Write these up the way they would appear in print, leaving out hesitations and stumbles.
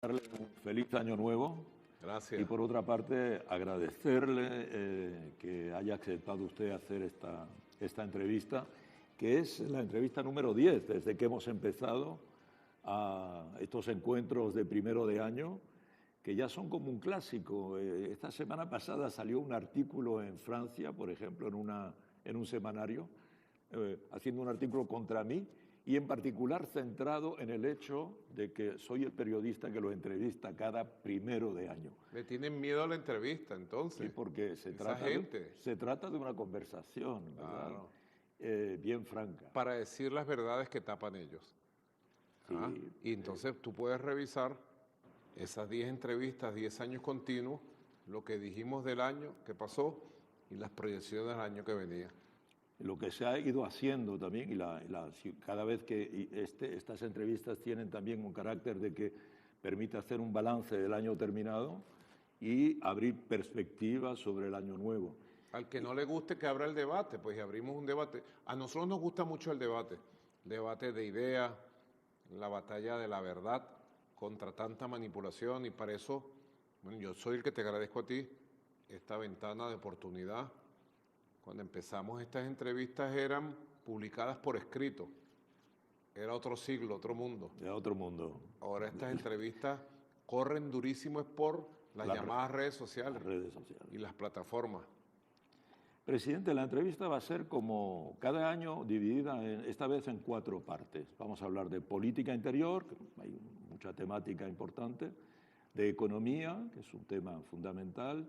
darle un feliz año nuevo. Gracias. Y por otra parte, agradecerle que haya aceptado usted hacer esta entrevista, que es la entrevista número 10 desde que hemos empezado a estos encuentros de primero de año, que ya son como un clásico. Esta semana pasada salió un artículo en Francia, por ejemplo, en un semanario, haciendo un artículo contra mí, y en particular centrado en el hecho de que soy el periodista que lo entrevista cada primero de año. Le tienen miedo a la entrevista, entonces. Sí, porque se trata de una conversación, ¿verdad? Claro. Bien franca. Para decir las verdades que tapan ellos. Sí, Y entonces tú puedes revisar esas 10 entrevistas, 10 años continuos, lo que dijimos del año que pasó y las proyecciones del año que venía. Lo que se ha ido haciendo también, cada vez que estas entrevistas tienen también un carácter de que permite hacer un balance del año terminado y abrir perspectivas sobre el año nuevo. Al que no le guste que abra el debate, pues abrimos un debate. A nosotros nos gusta mucho el debate de ideas, la batalla de la verdad contra tanta manipulación, y para eso, bueno, yo soy el que te agradezco a ti esta ventana de oportunidad. Cuando empezamos estas entrevistas eran publicadas por escrito, era otro siglo, otro mundo. Era otro mundo. Ahora estas entrevistas corren durísimo por las llamadas redes sociales. Las redes sociales. Y las plataformas. Presidente, la entrevista va a ser como cada año dividida esta vez en 4 partes. Vamos a hablar de política interior, que hay mucha temática importante, de economía, que es un tema fundamental.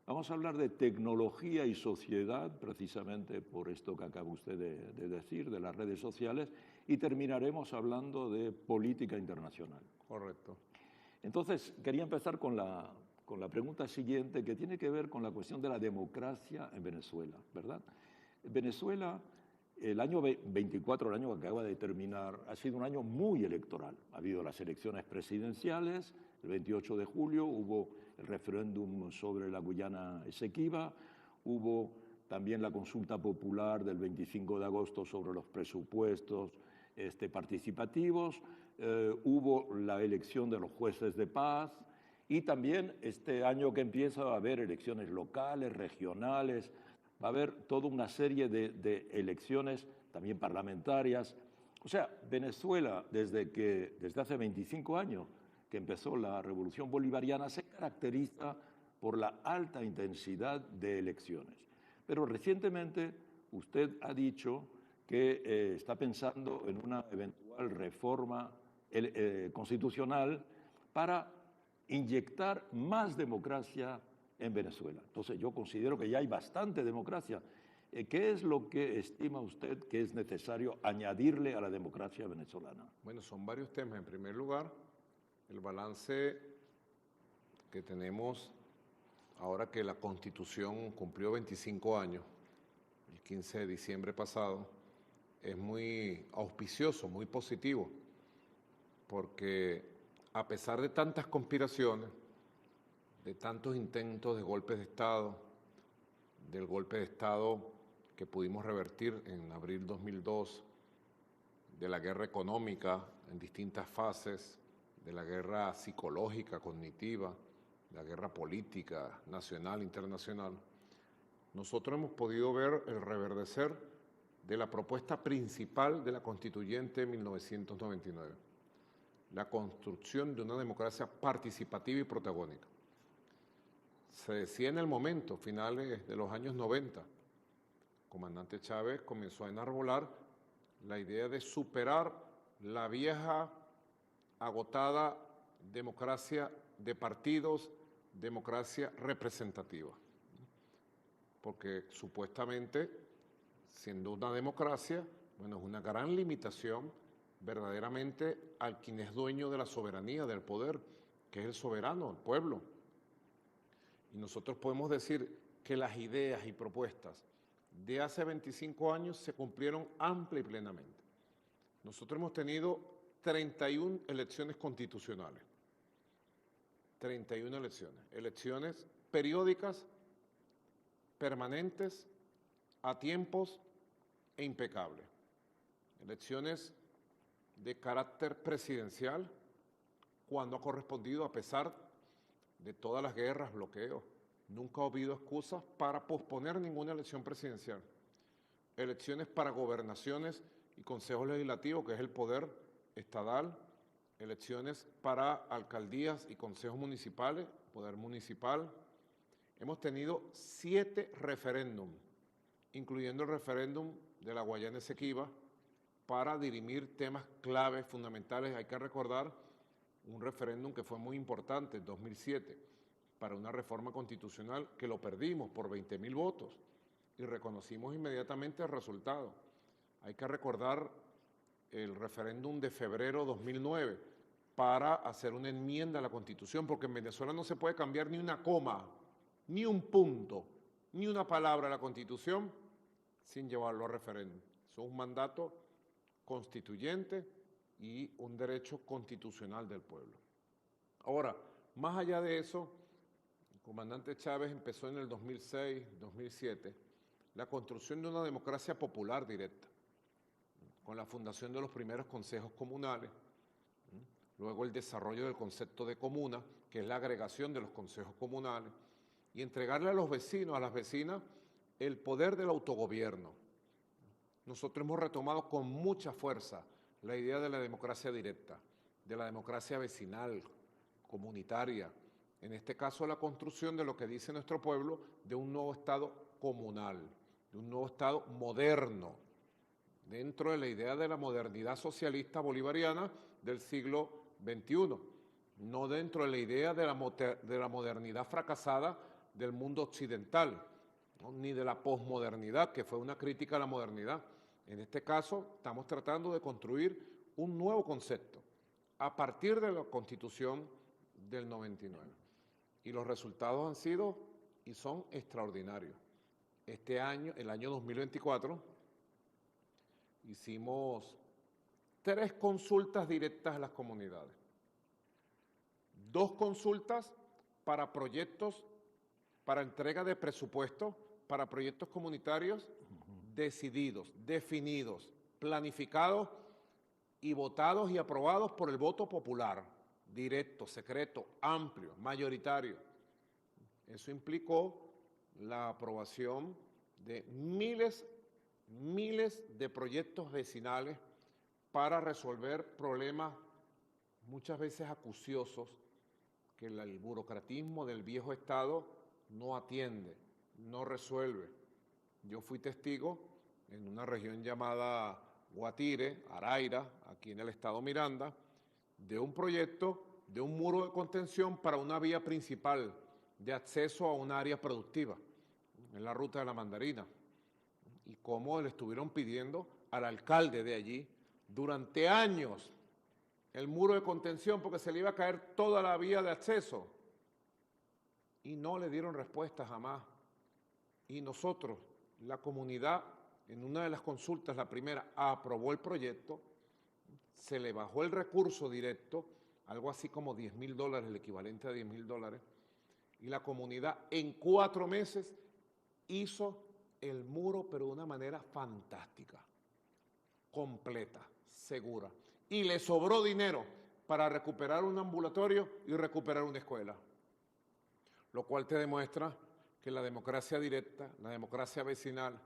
Vamos a hablar de tecnología y sociedad, precisamente por esto que acaba usted de decir, de las redes sociales, y terminaremos hablando de política internacional. Correcto. Entonces, quería empezar con la pregunta siguiente, que tiene que ver con la cuestión de la democracia en Venezuela, ¿verdad? Venezuela, el año 24, el año que acaba de terminar, ha sido un año muy electoral. Ha habido las elecciones presidenciales, el 28 de julio hubo el referéndum sobre la Guyana Esequiba, hubo también la consulta popular del 25 de agosto sobre los presupuestos participativos, hubo la elección de los jueces de paz, y también este año que empieza va a haber elecciones locales, regionales, va a haber toda una serie de elecciones también parlamentarias. O sea, Venezuela, desde hace 25 años que empezó la revolución bolivariana, se caracteriza por la alta intensidad de elecciones. Pero recientemente usted ha dicho que está pensando en una eventual reforma constitucional para inyectar más democracia en Venezuela. Entonces yo considero que ya hay bastante democracia. ¿Qué es lo que estima usted que es necesario añadirle a la democracia venezolana? Bueno, son varios temas. En primer lugar, el balance que tenemos ahora que la Constitución cumplió 25 años, el 15 de diciembre pasado, es muy auspicioso, muy positivo, porque a pesar de tantas conspiraciones, de tantos intentos de golpes de Estado, del golpe de Estado que pudimos revertir en abril 2002, de la guerra económica en distintas fases, de la guerra psicológica, cognitiva, de la guerra política, nacional, internacional, nosotros hemos podido ver el reverdecer de la propuesta principal de la Constituyente de 1999. La construcción de una democracia participativa y protagónica. Se decía en el momento, finales de los años 90, el comandante Chávez comenzó a enarbolar la idea de superar la vieja, agotada democracia de partidos, democracia representativa. Porque supuestamente, siendo una democracia, bueno, es una gran limitación verdaderamente al quien es dueño de la soberanía, del poder, que es el soberano, el pueblo. Y nosotros podemos decir que las ideas y propuestas de hace 25 años se cumplieron amplia y plenamente. Nosotros hemos tenido 31 elecciones constitucionales. 31 elecciones periódicas, permanentes, a tiempos e impecables. Elecciones de carácter presidencial, cuando ha correspondido a pesar de todas las guerras, bloqueos. Nunca ha habido excusas para posponer ninguna elección presidencial. Elecciones para gobernaciones y consejos legislativos, que es el poder estadal, elecciones para alcaldías y consejos municipales, poder municipal. Hemos tenido 7 referéndums, incluyendo el referéndum de la Guayana Esequiba, para dirimir temas claves, fundamentales. Hay que recordar un referéndum que fue muy importante en 2007 para una reforma constitucional que lo perdimos por 20.000 votos y reconocimos inmediatamente el resultado. Hay que recordar el referéndum de febrero 2009 para hacer una enmienda a la Constitución, porque en Venezuela no se puede cambiar ni una coma, ni un punto, ni una palabra a la Constitución sin llevarlo a referéndum. Eso es un mandato constituyente y un derecho constitucional del pueblo. Ahora, más allá de eso, el comandante Chávez empezó en el 2006, 2007, la construcción de una democracia popular directa, con la fundación de los primeros consejos comunales, luego el desarrollo del concepto de comuna, que es la agregación de los consejos comunales, y entregarle a los vecinos, a las vecinas, el poder del autogobierno. Nosotros hemos retomado con mucha fuerza la idea de la democracia directa, de la democracia vecinal, comunitaria, en este caso la construcción de lo que dice nuestro pueblo, de un nuevo Estado comunal, de un nuevo Estado moderno, dentro de la idea de la modernidad socialista bolivariana del siglo XXI, no dentro de la idea de la modernidad fracasada del mundo occidental, ¿no? Ni de la posmodernidad, que fue una crítica a la modernidad. En este caso, estamos tratando de construir un nuevo concepto a partir de la Constitución del 99. Y los resultados han sido y son extraordinarios. Este año, el año 2024, hicimos 3 consultas directas a las comunidades. 2 consultas para proyectos, para entrega de presupuesto, para proyectos comunitarios decididos, definidos, planificados y votados y aprobados por el voto popular, directo, secreto, amplio, mayoritario. Eso implicó la aprobación de miles de proyectos vecinales para resolver problemas muchas veces acuciosos que el burocratismo del viejo Estado no atiende, no resuelve. Yo fui testigo en una región llamada Guatire, Araira, aquí en el estado Miranda, de un proyecto de un muro de contención para una vía principal de acceso a un área productiva, en la ruta de la Mandarina, y cómo le estuvieron pidiendo al alcalde de allí durante años el muro de contención porque se le iba a caer toda la vía de acceso, y no le dieron respuesta jamás. Y nosotros, la comunidad, en una de las consultas, la primera, aprobó el proyecto, se le bajó el recurso directo, algo así como $10.000, el equivalente a $10.000, y la comunidad en 4 meses hizo el muro, pero de una manera fantástica, completa, segura. Y le sobró dinero para recuperar un ambulatorio y recuperar una escuela, lo cual te demuestra que la democracia directa, la democracia vecinal,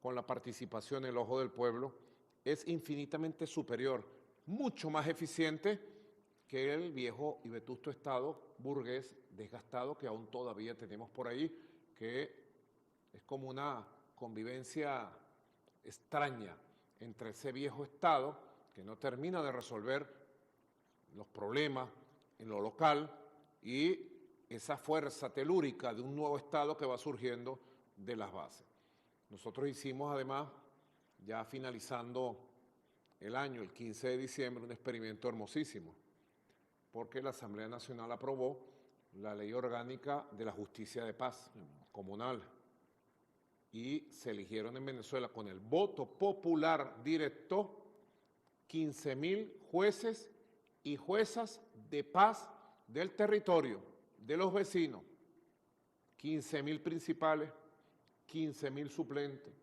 con la participación, el ojo del pueblo, es infinitamente superior, mucho más eficiente que el viejo y vetusto Estado burgués desgastado que aún todavía tenemos por ahí, que es como una convivencia extraña entre ese viejo Estado que no termina de resolver los problemas en lo local y esa fuerza telúrica de un nuevo Estado que va surgiendo de las bases. Nosotros hicimos además, ya finalizando el año, el 15 de diciembre, un experimento hermosísimo, porque la Asamblea Nacional aprobó la Ley Orgánica de la Justicia de Paz comunal y se eligieron en Venezuela con el voto popular directo 15.000 jueces y juezas de paz del territorio, de los vecinos, 15.000 principales, 15.000 suplentes.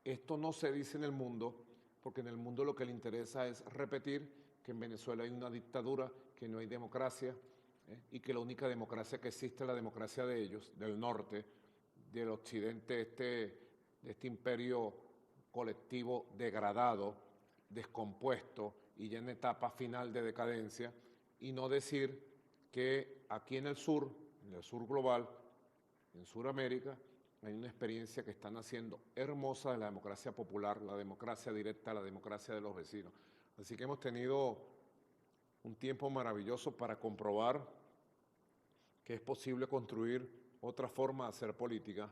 Esto no se dice en el mundo, porque en el mundo lo que le interesa es repetir que en Venezuela hay una dictadura que no hay democracia, y que la única democracia que existe es la democracia de ellos, del norte, del occidente, de este imperio colectivo degradado, descompuesto y ya en etapa final de decadencia, y no decir que aquí en el sur global, en Sudamérica, hay una experiencia que están haciendo hermosa de la democracia popular, la democracia directa, la democracia de los vecinos. Así que hemos tenido un tiempo maravilloso para comprobar que es posible construir otra forma de hacer política,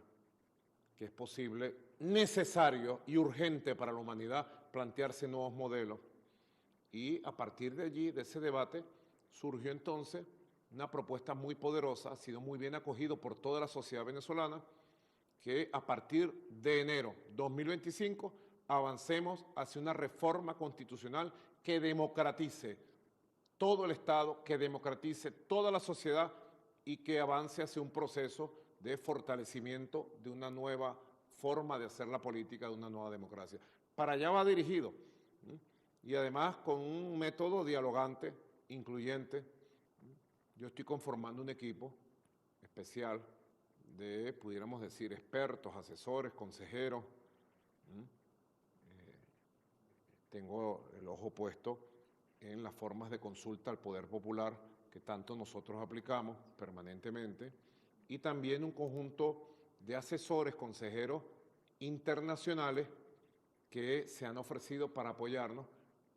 que es posible, necesario y urgente para la humanidad plantearse nuevos modelos. Y a partir de allí, de ese debate, surgió entonces una propuesta muy poderosa, ha sido muy bien acogido por toda la sociedad venezolana, que a partir de enero 2025 avancemos hacia una reforma constitucional que democratice todo el Estado, que democratice toda la sociedad y que avance hacia un proceso de fortalecimiento de una nueva forma de hacer la política, de una nueva democracia. Para allá va dirigido, y además con un método dialogante, incluyente. Yo estoy conformando un equipo especial de, pudiéramos decir, expertos, asesores, consejeros. Tengo el ojo puesto en las formas de consulta al poder popular que tanto nosotros aplicamos permanentemente, y también un conjunto de asesores, consejeros internacionales que se han ofrecido para apoyarnos,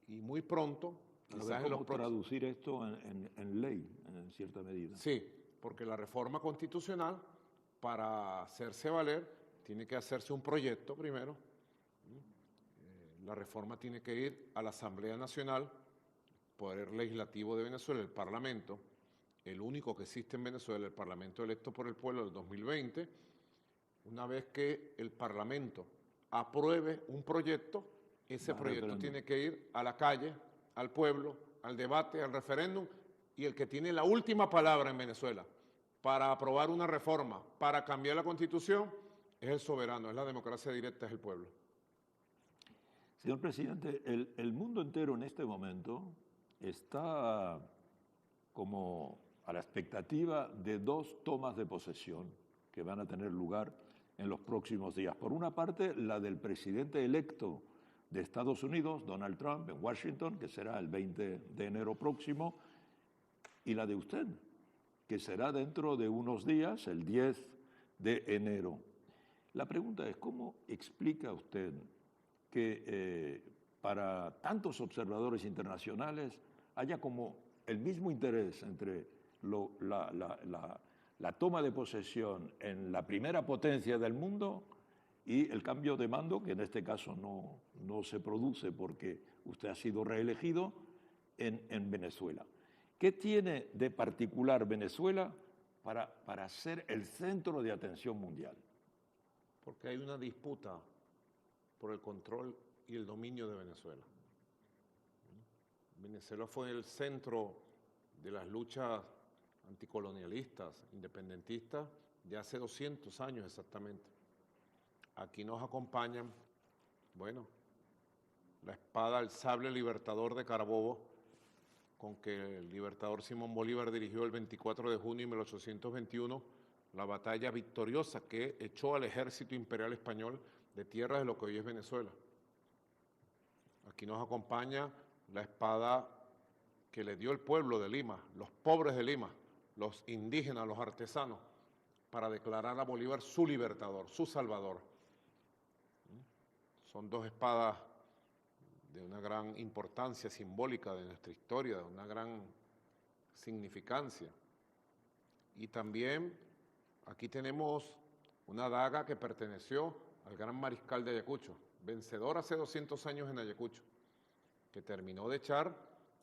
y muy pronto, quizás en los traducir esto en ley, en cierta medida. Sí, porque la reforma constitucional, para hacerse valer, tiene que hacerse un proyecto primero. La reforma tiene que ir a la Asamblea Nacional, Poder Legislativo de Venezuela, el Parlamento, el único que existe en Venezuela, el Parlamento electo por el pueblo del 2020. Una vez que el Parlamento apruebe un proyecto, ese proyecto tiene que ir a la calle, al pueblo, al debate, al referéndum, y el que tiene la última palabra en Venezuela para aprobar una reforma, para cambiar la Constitución, es el soberano, es la democracia directa, es el pueblo. Señor presidente, el mundo entero en este momento está como a la expectativa de dos tomas de posesión que van a tener lugar en los próximos días. Por una parte, la del presidente electo de Estados Unidos, Donald Trump, en Washington, que será el 20 de enero próximo, y la de usted, que será dentro de unos días, el 10 de enero. La pregunta es, ¿cómo explica usted que para tantos observadores internacionales haya como el mismo interés entre la toma de posesión en la primera potencia del mundo y el cambio de mando, que en este caso no se produce porque usted ha sido reelegido, en Venezuela? ¿Qué tiene de particular Venezuela para ser el centro de atención mundial? Porque hay una disputa por el control y el dominio de Venezuela. Venezuela fue el centro de las luchas anticolonialistas, independentistas, de hace 200 años exactamente. Aquí nos acompañan, bueno, la espada, el sable libertador de Carabobo, con que el libertador Simón Bolívar dirigió el 24 de junio de 1821 la batalla victoriosa que echó al ejército imperial español de tierras de lo que hoy es Venezuela. Aquí nos acompaña la espada que le dio el pueblo de Lima, los pobres de Lima, los indígenas, los artesanos, para declarar a Bolívar su libertador, su salvador. Son dos espadas de una gran importancia simbólica de nuestra historia, de una gran significancia. Y también aquí tenemos una daga que perteneció al gran mariscal de Ayacucho, vencedor hace 200 años en Ayacucho, que terminó de echar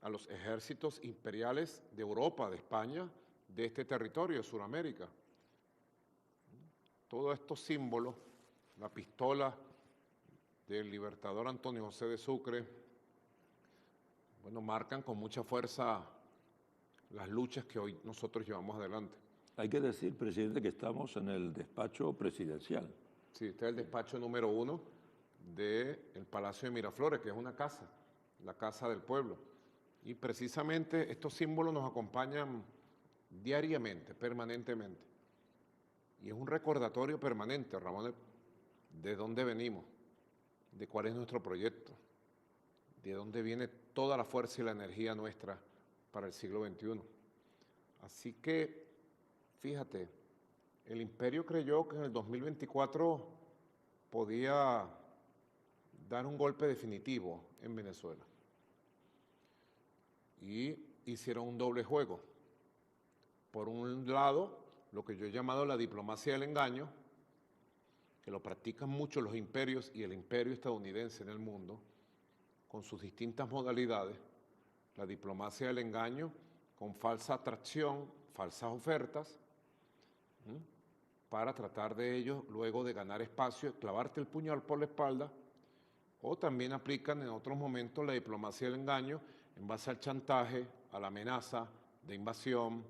a los ejércitos imperiales de Europa, de España, de este territorio, de Sudamérica. Todos estos símbolos, la pistola del libertador Antonio José de Sucre, bueno, marcan con mucha fuerza las luchas que hoy nosotros llevamos adelante. Hay que decir, presidente, que estamos en el despacho presidencial. Sí, este es el despacho número 1 del Palacio de Miraflores, que es una casa, la casa del pueblo. Y precisamente estos símbolos nos acompañan diariamente, permanentemente. Y es un recordatorio permanente, Ramón, de dónde venimos, de cuál es nuestro proyecto, de dónde viene toda la fuerza y la energía nuestra para el siglo XXI. Así que, fíjate, el imperio creyó que en el 2024 podía dar un golpe definitivo en Venezuela. Y hicieron un doble juego. Por un lado, lo que yo he llamado la diplomacia del engaño, que lo practican mucho los imperios y el imperio estadounidense en el mundo, con sus distintas modalidades, la diplomacia del engaño con falsa atracción, falsas ofertas, para tratar de ellos luego de ganar espacio, clavarte el puñal por la espalda, o también aplican en otros momentos la diplomacia del engaño en base al chantaje, a la amenaza de invasión,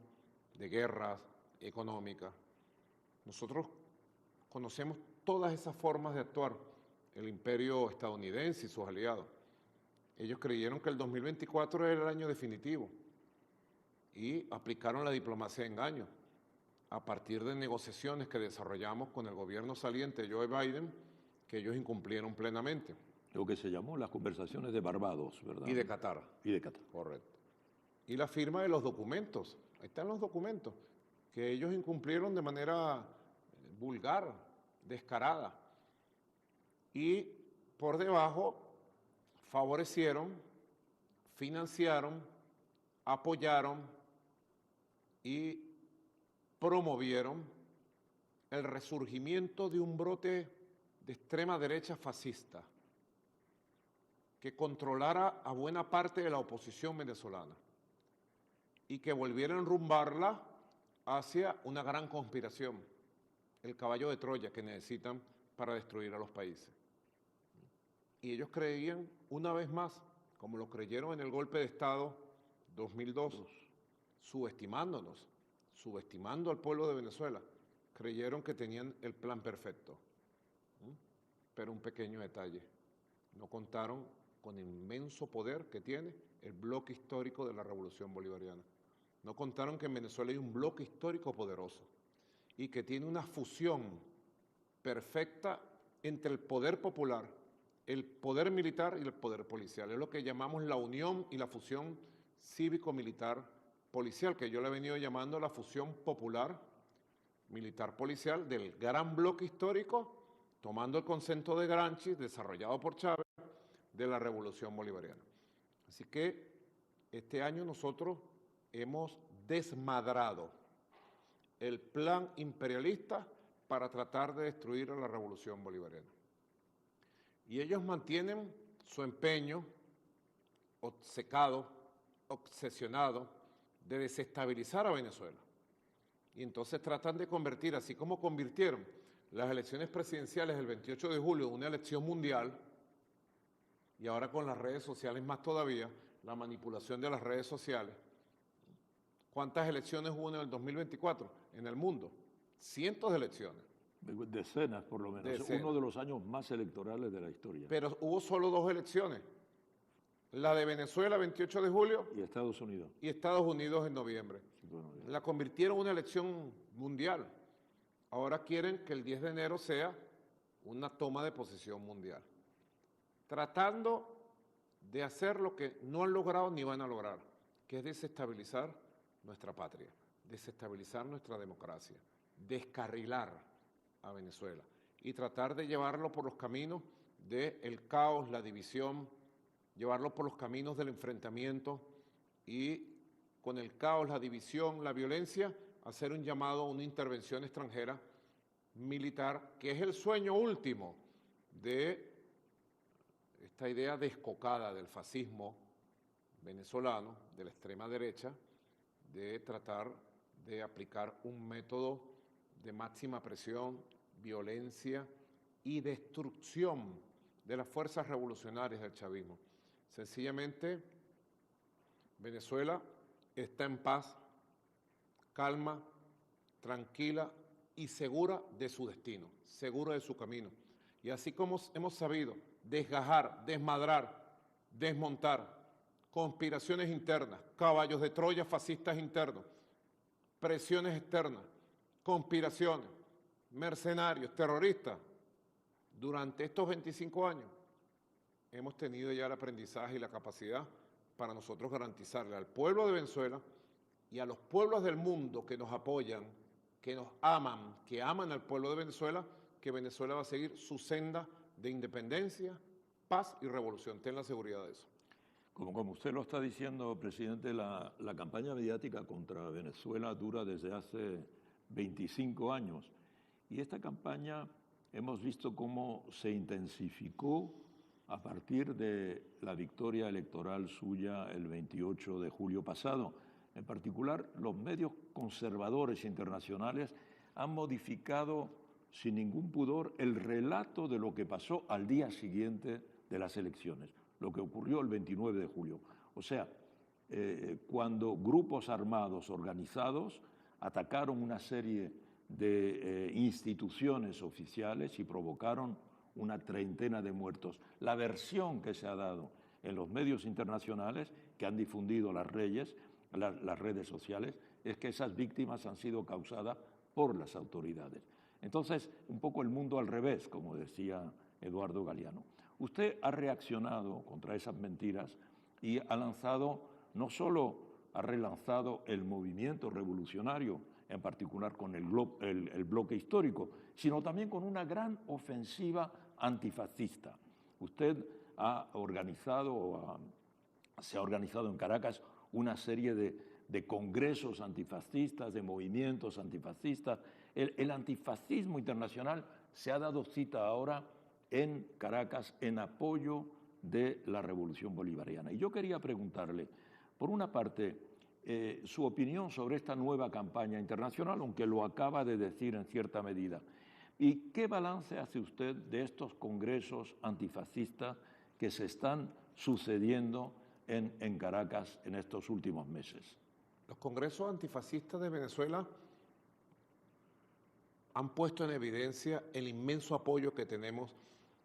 de guerras económicas. Nosotros conocemos todas esas formas de actuar, el imperio estadounidense y sus aliados. Ellos creyeron que el 2024 era el año definitivo y aplicaron la diplomacia de engaño a partir de negociaciones que desarrollamos con el gobierno saliente Joe Biden, que ellos incumplieron plenamente. Lo que se llamó las conversaciones de Barbados, ¿verdad? Y de Qatar. Y de Qatar. Correcto. Y la firma de los documentos. Ahí están los documentos, que ellos incumplieron de manera vulgar, descarada. Y por debajo favorecieron, financiaron, apoyaron y promovieron el resurgimiento de un brote de extrema derecha fascista que controlara a buena parte de la oposición venezolana y que volviera a enrumbarla hacia una gran conspiración, el caballo de Troya que necesitan para destruir a los países. Y ellos creían, una vez más, como lo creyeron en el golpe de Estado 2002, subestimándonos, subestimando al pueblo de Venezuela, creyeron que tenían el plan perfecto. Pero un pequeño detalle, no contaron con el inmenso poder que tiene el bloque histórico de la Revolución Bolivariana. No contaron que en Venezuela hay un bloque histórico poderoso y que tiene una fusión perfecta entre el poder popular, el poder militar y el poder policial. Es lo que llamamos la unión y la fusión cívico-militar policial, que yo le he venido llamando la fusión popular militar policial del gran bloque histórico, tomando el concepto de Gramsci, desarrollado por Chávez, de la Revolución Bolivariana. Así que este año nosotros hemos desmadrado el plan imperialista para tratar de destruir a la Revolución Bolivariana. Y ellos mantienen su empeño obcecado, obsesionado, de desestabilizar a Venezuela. Y entonces tratan de convertir, así como convirtieron las elecciones presidenciales del 28 de julio en una elección mundial, y ahora con las redes sociales más todavía, la manipulación de las redes sociales. ¿Cuántas elecciones hubo en el 2024 en el mundo? Cientos de elecciones. Decenas, por lo menos. Decenas. Uno de los años más electorales de la historia. Pero hubo solo 2 elecciones. La de Venezuela, 28 de julio. Y Estados Unidos. Y Estados Unidos en noviembre. La convirtieron en una elección mundial. Ahora quieren que el 10 de enero sea una toma de posesión mundial. Tratando de hacer lo que no han logrado ni van a lograr, que es desestabilizar nuestra patria, desestabilizar nuestra democracia, descarrilar a Venezuela y tratar de llevarlo por los caminos del caos, la división, llevarlo por los caminos del enfrentamiento y con el caos, la división, la violencia, hacer un llamado a una intervención extranjera militar, que es el sueño último de esta idea descocada del fascismo venezolano, de la extrema derecha, de tratar de aplicar un método de máxima presión, violencia y destrucción de las fuerzas revolucionarias del chavismo. Sencillamente, Venezuela está en paz, calma, tranquila y segura de su destino, segura de su camino. Y así como hemos sabido desgajar, desmadrar, desmontar conspiraciones internas, caballos de Troya fascistas internos, presiones externas, conspiraciones, mercenarios, terroristas. Durante estos 25 años hemos tenido ya el aprendizaje y la capacidad para nosotros garantizarle al pueblo de Venezuela y a los pueblos del mundo que nos apoyan, que nos aman, que aman al pueblo de Venezuela, que Venezuela va a seguir su senda de independencia, paz y revolución. Ten la seguridad de eso. Como usted lo está diciendo, presidente, la campaña mediática contra Venezuela dura desde hace 25 años. Y esta campaña hemos visto cómo se intensificó a partir de la victoria electoral suya el 28 de julio pasado. En particular, los medios conservadores internacionales han modificado sin ningún pudor el relato de lo que pasó al día siguiente de las elecciones, lo que ocurrió el 29 de julio. O sea, cuando grupos armados organizados atacaron una serie de instituciones oficiales y provocaron una treintena de muertos. La versión que se ha dado en los medios internacionales que han difundido las redes sociales es que esas víctimas han sido causadas por las autoridades. Entonces, un poco el mundo al revés, como decía Eduardo Galeano. Usted ha reaccionado contra esas mentiras y ha lanzado, no solo ha relanzado el movimiento revolucionario, en particular con el bloque histórico, sino también con una gran ofensiva antifascista. Usted ha organizado, se ha organizado en Caracas una serie de congresos antifascistas, de movimientos antifascistas. El antifascismo internacional se ha dado cita ahora en Caracas en apoyo de la revolución bolivariana. Y yo quería preguntarle, por una parte, su opinión sobre esta nueva campaña internacional, aunque lo acaba de decir en cierta medida. ¿Y qué balance hace usted de estos congresos antifascistas que se están sucediendo en Caracas en estos últimos meses? Los congresos antifascistas de Venezuela han puesto en evidencia el inmenso apoyo que tenemos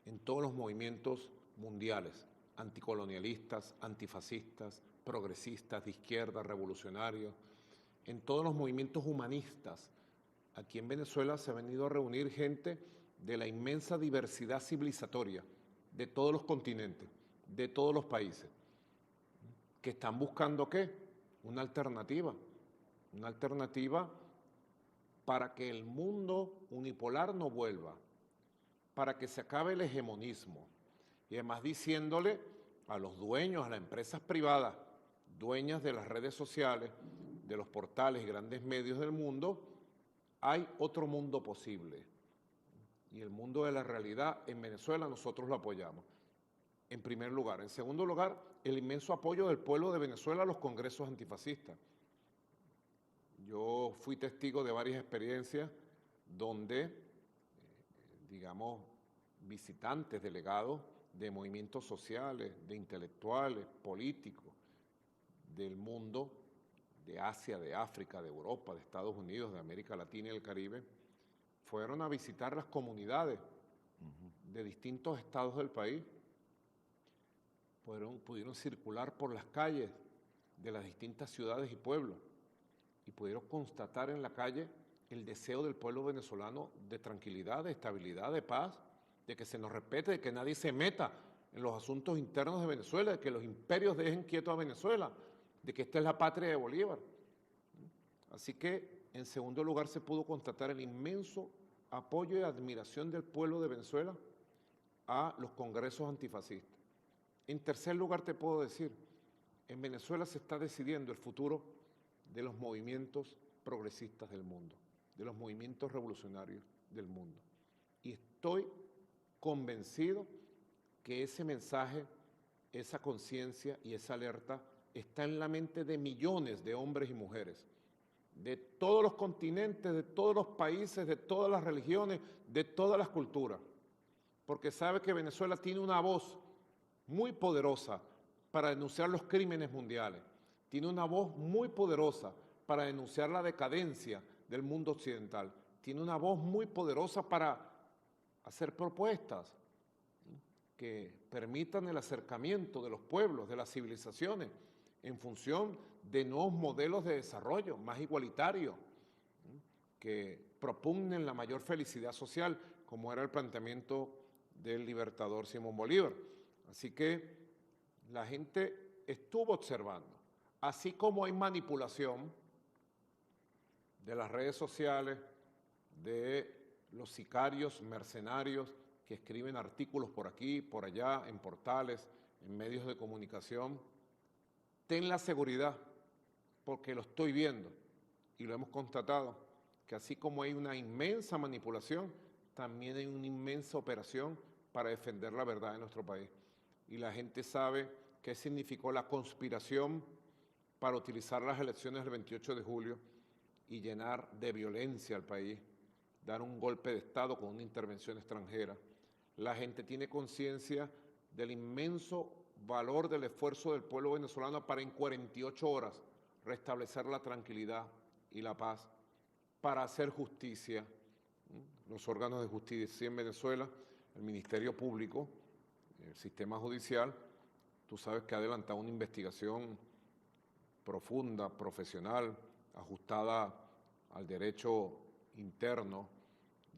en todos los movimientos mundiales, anticolonialistas, antifascistas, progresistas, de izquierda, revolucionarios, en todos los movimientos humanistas. Aquí en Venezuela se ha venido a reunir gente de la inmensa diversidad civilizatoria de todos los continentes, de todos los países, que están buscando ¿qué? Una alternativa para que el mundo unipolar no vuelva, para que se acabe el hegemonismo, y además diciéndole a los dueños, a las empresas privadas, dueñas de las redes sociales, de los portales y grandes medios del mundo, hay otro mundo posible. Y el mundo de la realidad en Venezuela nosotros lo apoyamos, en primer lugar. En segundo lugar, el inmenso apoyo del pueblo de Venezuela a los congresos antifascistas. Yo fui testigo de varias experiencias donde, digamos, visitantes, delegados de movimientos sociales, de intelectuales, políticos del mundo, de Asia, de África, de Europa, de Estados Unidos, de América Latina y el Caribe, fueron a visitar las comunidades de distintos estados del país, pudieron circular por las calles de las distintas ciudades y pueblos y pudieron constatar en la calle el deseo del pueblo venezolano de tranquilidad, de estabilidad, de paz, de que se nos respete, de que nadie se meta en los asuntos internos de Venezuela, de que los imperios dejen quieto a Venezuela, de que esta es la patria de Bolívar. Así que, en segundo lugar, se pudo constatar el inmenso apoyo y admiración del pueblo de Venezuela a los congresos antifascistas. En tercer lugar, te puedo decir, en Venezuela se está decidiendo el futuro de los movimientos progresistas del mundo, de los movimientos revolucionarios del mundo. Y estoy convencido que ese mensaje, esa conciencia y esa alerta está en la mente de millones de hombres y mujeres, de todos los continentes, de todos los países, de todas las religiones, de todas las culturas, porque sabe que Venezuela tiene una voz muy poderosa para denunciar los crímenes mundiales, tiene una voz muy poderosa para denunciar la decadencia del mundo occidental, tiene una voz muy poderosa para hacer propuestas que permitan el acercamiento de los pueblos, de las civilizaciones, en función de nuevos modelos de desarrollo más igualitarios, que propugnen la mayor felicidad social, como era el planteamiento del libertador Simón Bolívar. Así que la gente estuvo observando, así como hay manipulación de las redes sociales, de los sicarios, mercenarios, que escriben artículos por aquí, por allá, en portales, en medios de comunicación. Ten la seguridad, porque lo estoy viendo y lo hemos constatado, que así como hay una inmensa manipulación, también hay una inmensa operación para defender la verdad de nuestro país. Y la gente sabe qué significó la conspiración para utilizar las elecciones del 28 de julio y llenar de violencia al país, dar un golpe de Estado con una intervención extranjera. La gente tiene conciencia del inmenso valor del esfuerzo del pueblo venezolano para en 48 horas restablecer la tranquilidad y la paz, para hacer justicia. Los órganos de justicia en Venezuela, el Ministerio Público, el sistema judicial, tú sabes que ha adelantado una investigación profunda, profesional, ajustada al derecho interno,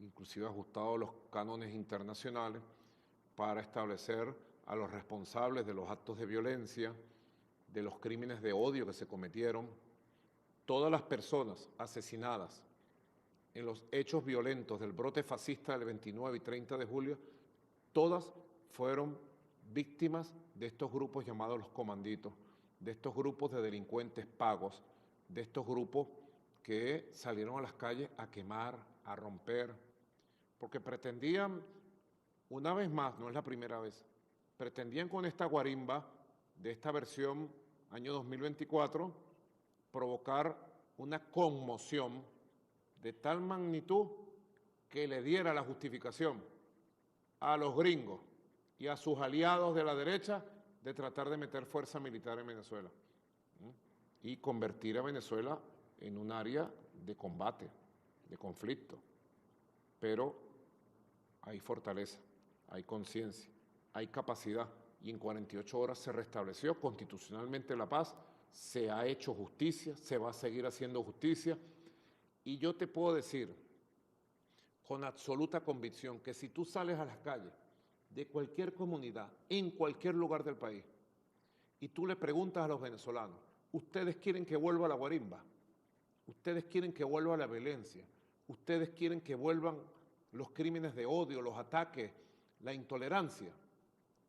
inclusive ajustado a los cánones internacionales, para establecer a los responsables de los actos de violencia, de los crímenes de odio que se cometieron. Todas las personas asesinadas en los hechos violentos del brote fascista del 29 y 30 de julio, todas fueron víctimas de estos grupos llamados los comanditos, de estos grupos de delincuentes pagos, de estos grupos que salieron a las calles a quemar, a romper, porque pretendían, una vez más, no es la primera vez, pretendían con esta guarimba de esta versión año 2024 provocar una conmoción de tal magnitud que le diera la justificación a los gringos y a sus aliados de la derecha de tratar de meter fuerza militar en Venezuela y convertir a Venezuela en un área de combate, de conflicto. Pero hay fortaleza, hay conciencia, hay capacidad, y en 48 horas se restableció constitucionalmente la paz, se ha hecho justicia, se va a seguir haciendo justicia, y yo te puedo decir con absoluta convicción que si tú sales a las calles de cualquier comunidad, en cualquier lugar del país, y tú le preguntas a los venezolanos, ¿ustedes quieren que vuelva la guarimba? ¿Ustedes quieren que vuelva la violencia? ¿Ustedes quieren que vuelvan los crímenes de odio, los ataques, la intolerancia?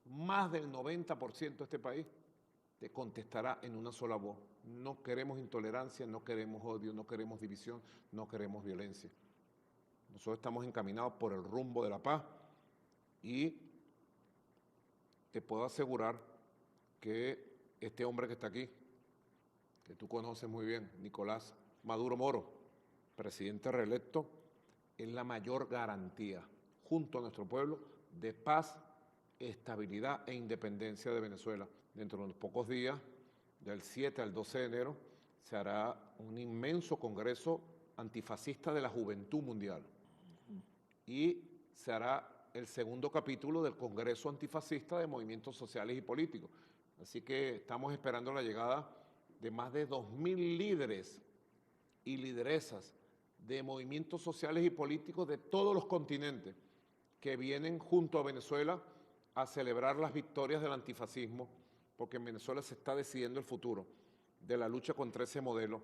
Más del 90% de este país te contestará en una sola voz: no queremos intolerancia, no queremos odio, no queremos división, no queremos violencia. Nosotros estamos encaminados por el rumbo de la paz y te puedo asegurar que este hombre que está aquí, que tú conoces muy bien, Nicolás Maduro Moro, presidente reelecto, es la mayor garantía, junto a nuestro pueblo, de paz, estabilidad e independencia de Venezuela. Dentro de unos pocos días, del 7 al 12 de enero, se hará un inmenso congreso antifascista de la juventud mundial y se hará el segundo capítulo del Congreso Antifascista de Movimientos Sociales y Políticos. Así que estamos esperando la llegada de más de 2.000 líderes y lideresas de movimientos sociales y políticos de todos los continentes que vienen junto a Venezuela a celebrar las victorias del antifascismo, porque en Venezuela se está decidiendo el futuro de la lucha contra ese modelo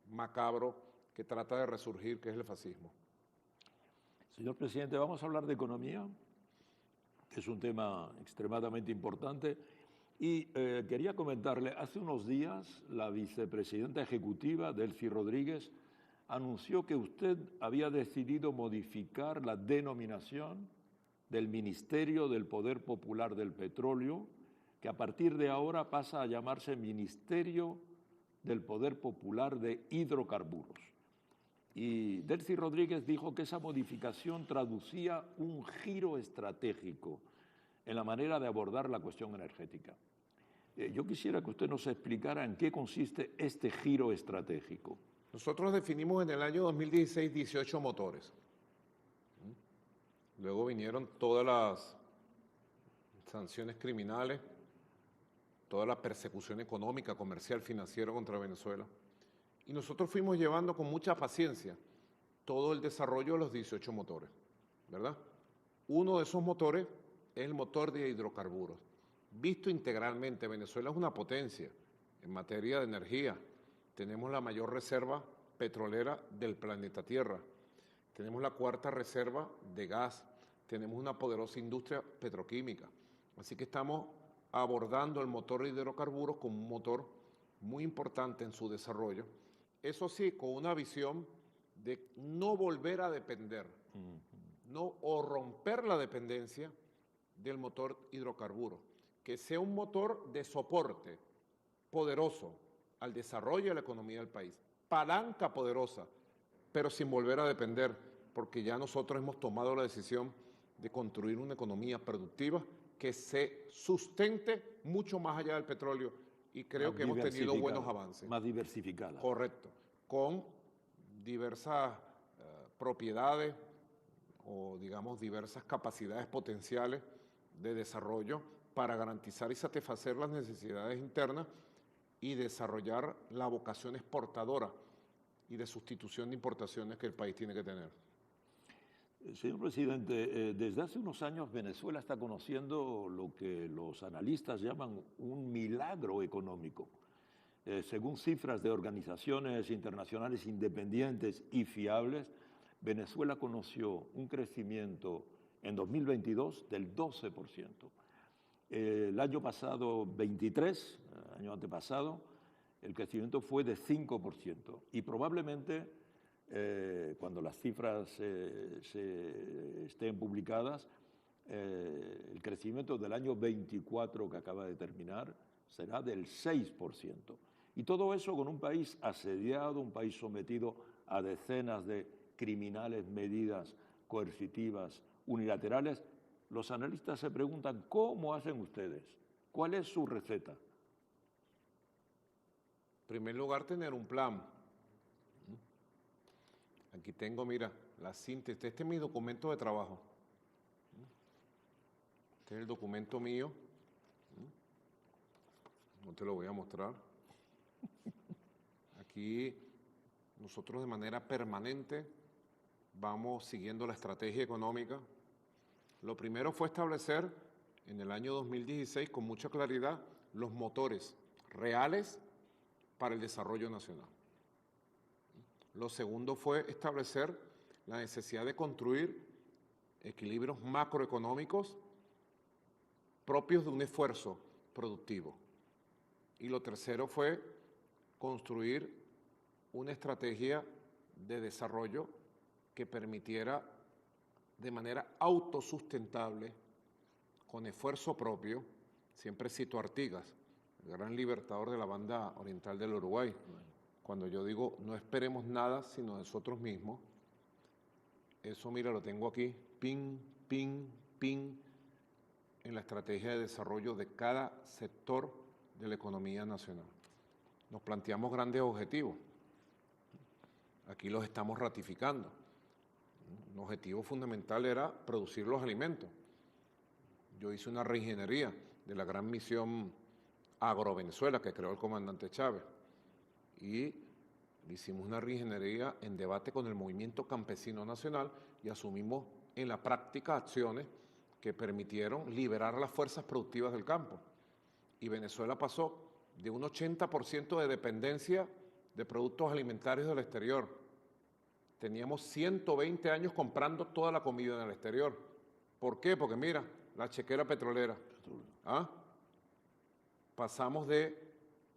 macabro que trata de resurgir, que es el fascismo. Señor presidente, vamos a hablar de economía, que es un tema extremadamente importante. Y quería comentarle, hace unos días la vicepresidenta ejecutiva, Delcy Rodríguez, anunció que usted había decidido modificar la denominación del Ministerio del Poder Popular del Petróleo, que a partir de ahora pasa a llamarse Ministerio del Poder Popular de Hidrocarburos. Y Delcy Rodríguez dijo que esa modificación traducía un giro estratégico en la manera de abordar la cuestión energética. Yo quisiera que usted nos explicara en qué consiste este giro estratégico. Nosotros definimos en el año 2016 18 motores. Luego vinieron todas las sanciones criminales, toda la persecución económica, comercial, financiera contra Venezuela. Y nosotros fuimos llevando con mucha paciencia todo el desarrollo de los 18 motores, ¿verdad? Uno de esos motores es el motor de hidrocarburos. Visto integralmente, Venezuela es una potencia en materia de energía. Tenemos la mayor reserva petrolera del planeta Tierra. Tenemos la cuarta reserva de gas. Tenemos una poderosa industria petroquímica. Así que estamos abordando el motor de hidrocarburos como un motor muy importante en su desarrollo. Eso sí, con una visión de no volver a depender, no, o romper la dependencia del motor hidrocarburo, que sea un motor de soporte poderoso al desarrollo de la economía del país, palanca poderosa, pero sin volver a depender, porque ya nosotros hemos tomado la decisión de construir una economía productiva que se sustente mucho más allá del petróleo, y creo que hemos tenido buenos avances. Más diversificada. Correcto, con diversas propiedades o digamos diversas capacidades potenciales de desarrollo para garantizar y satisfacer las necesidades internas y desarrollar la vocación exportadora y de sustitución de importaciones que el país tiene que tener. Señor presidente, desde hace unos años Venezuela está conociendo lo que los analistas llaman un milagro económico. Según cifras de organizaciones internacionales independientes y fiables, Venezuela conoció un crecimiento en 2022 del 12%. El año pasado, 23, año antepasado, el crecimiento fue de 5%. Y probablemente, cuando las cifras estén publicadas, el crecimiento del año 24 que acaba de terminar será del 6%. Y todo eso con un país asediado, un país sometido a decenas de criminales medidas coercitivas unilaterales. Los analistas se preguntan, ¿cómo hacen ustedes? ¿Cuál es su receta? En primer lugar, tener un plan. Aquí tengo, mira, la síntesis. Este es mi documento de trabajo. Este es el documento mío. No te lo voy a mostrar. Aquí nosotros de manera permanente vamos siguiendo la estrategia económica. Lo primero fue establecer en el año 2016 con mucha claridad los motores reales para el desarrollo nacional. Lo segundo fue establecer la necesidad de construir equilibrios macroeconómicos propios de un esfuerzo productivo. Y lo tercero fue construir una estrategia de desarrollo que permitiera de manera autosustentable, con esfuerzo propio, siempre cito a Artigas, el gran libertador de la banda oriental del Uruguay. Cuando yo digo no esperemos nada sino de nosotros mismos, eso mira lo tengo aquí, pin, pin, pin, en la estrategia de desarrollo de cada sector de la economía nacional. Nos planteamos grandes objetivos, aquí los estamos ratificando. Un objetivo fundamental era producir los alimentos. Yo hice una reingeniería de la gran misión Agro-Venezuela que creó el comandante Chávez y hicimos una reingeniería en debate con el movimiento campesino nacional y asumimos en la práctica acciones que permitieron liberar las fuerzas productivas del campo. Y Venezuela pasó de un 80% de dependencia de productos alimentarios del exterior. Teníamos 120 años comprando toda la comida en el exterior. ¿Por qué? Porque mira, la chequera petrolera. ¿Ah? Pasamos de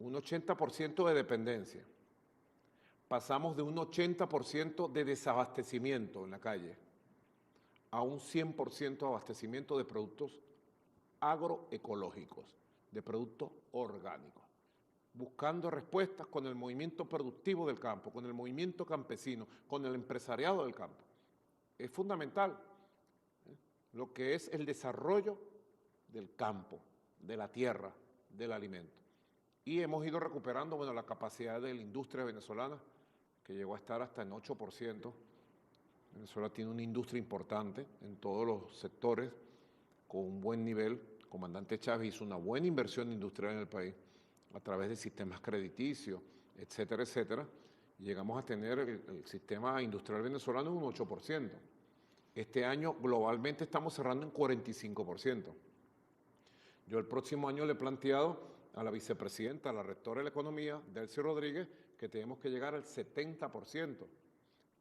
un 80% de dependencia. Pasamos de un 80% de desabastecimiento en la calle a un 100% de abastecimiento de productos agroecológicos, de productos orgánicos, buscando respuestas con el movimiento productivo del campo, con el movimiento campesino, con el empresariado del campo. Es fundamental lo que es el desarrollo del campo, de la tierra, del alimento. Y hemos ido recuperando, bueno, la capacidad de la industria venezolana, que llegó a estar hasta en 8%. Venezuela tiene una industria importante en todos los sectores, con un buen nivel comandante Chávez hizo una buena inversión industrial en el país a través de sistemas crediticios, etcétera, etcétera. Y llegamos a tener el sistema industrial venezolano en un 8%. Este año globalmente estamos cerrando en 45%. Yo el próximo año le he planteado a la vicepresidenta, a la rectora de la Economía, Delcy Rodríguez, que tenemos que llegar al 70%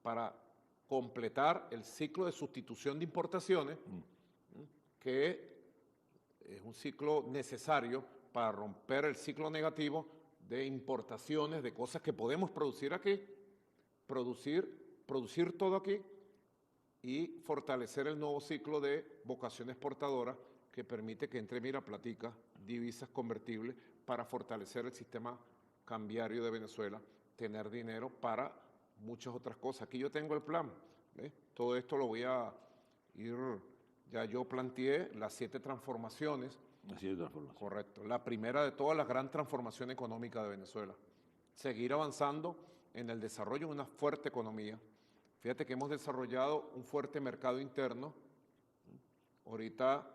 para completar el ciclo de sustitución de importaciones, que es un ciclo necesario para romper el ciclo negativo de importaciones, de cosas que podemos producir aquí, producir todo aquí y fortalecer el nuevo ciclo de vocación exportadora que permite que entre, mira, platica, divisas convertibles para fortalecer el sistema cambiario de Venezuela, tener dinero para muchas otras cosas. Aquí yo tengo el plan, ¿ves? Todo esto lo voy a ir, ya yo planteé las 7 transformaciones. Las 7 transformaciones. Correcto. La primera de todas, la gran transformación económica de Venezuela. Seguir avanzando en el desarrollo de una fuerte economía. Fíjate que hemos desarrollado un fuerte mercado interno. Ahorita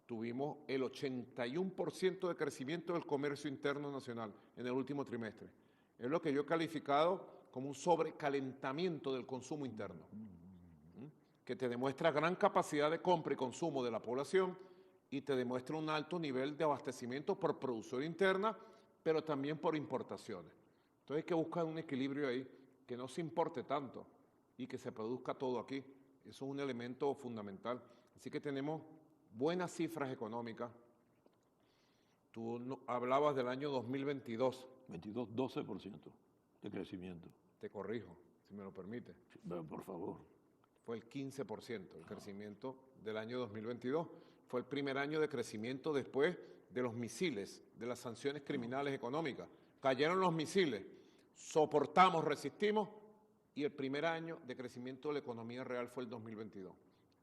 tuvimos el 81% de crecimiento del comercio interno nacional en el último trimestre. Es lo que yo he calificado como un sobrecalentamiento del consumo interno, que te demuestra gran capacidad de compra y consumo de la población y te demuestra un alto nivel de abastecimiento por producción interna, pero también por importaciones. Entonces hay que buscar un equilibrio ahí, que no se importe tanto y que se produzca todo aquí. Eso es un elemento fundamental. Así que tenemos buenas cifras económicas. Tú hablabas del año 2022. 12% de crecimiento. Te corrijo, si me lo permite. Por favor. Fue el 15% el crecimiento del año 2022. Fue el primer año de crecimiento después de los misiles, de las sanciones criminales económicas. Cayeron los misiles, soportamos, resistimos, y el primer año de crecimiento de la economía real fue el 2022,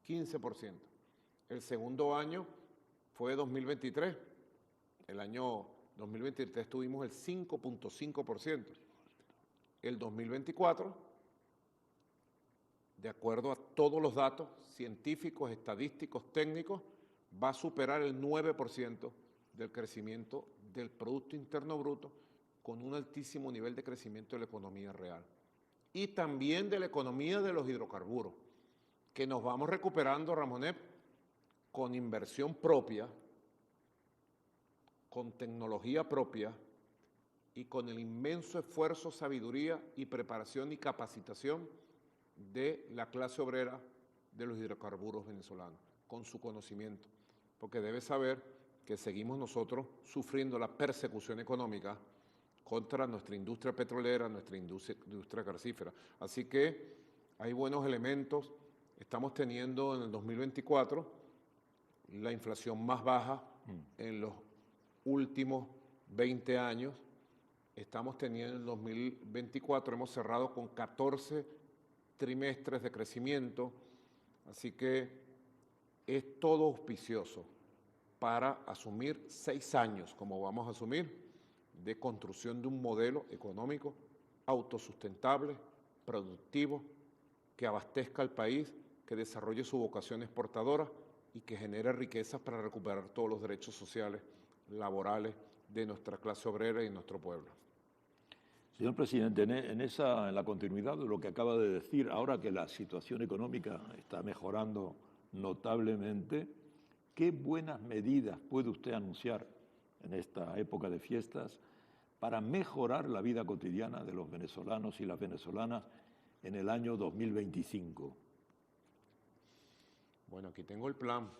15%. El segundo año fue 2023. El año 2023 tuvimos el 5.5%. El 2024, de acuerdo a todos los datos científicos, estadísticos, técnicos, va a superar el 9% del crecimiento del Producto Interno Bruto, con un altísimo nivel de crecimiento de la economía real. Y también de la economía de los hidrocarburos, que nos vamos recuperando, Ramonet, con inversión propia, con tecnología propia y con el inmenso esfuerzo, sabiduría y preparación y capacitación de la clase obrera de los hidrocarburos venezolanos, con su conocimiento. Porque debe saber que seguimos nosotros sufriendo la persecución económica contra nuestra industria petrolera, nuestra industria gasífera. Así que hay buenos elementos. Estamos teniendo en el 2024 la inflación más baja en los últimos 20 años. Estamos teniendo en el 2024, hemos cerrado con 14 trimestres de crecimiento, así que es todo auspicioso para asumir 6 años, como vamos a asumir, de construcción de un modelo económico autosustentable, productivo, que abastezca al país, que desarrolle su vocación exportadora y que genere riquezas para recuperar todos los derechos sociales, laborales de nuestra clase obrera y nuestro pueblo. Señor presidente, en la continuidad de lo que acaba de decir, ahora que la situación económica está mejorando notablemente, ¿qué buenas medidas puede usted anunciar en esta época de fiestas para mejorar la vida cotidiana de los venezolanos y las venezolanas en el año 2025? Bueno, aquí tengo el plan.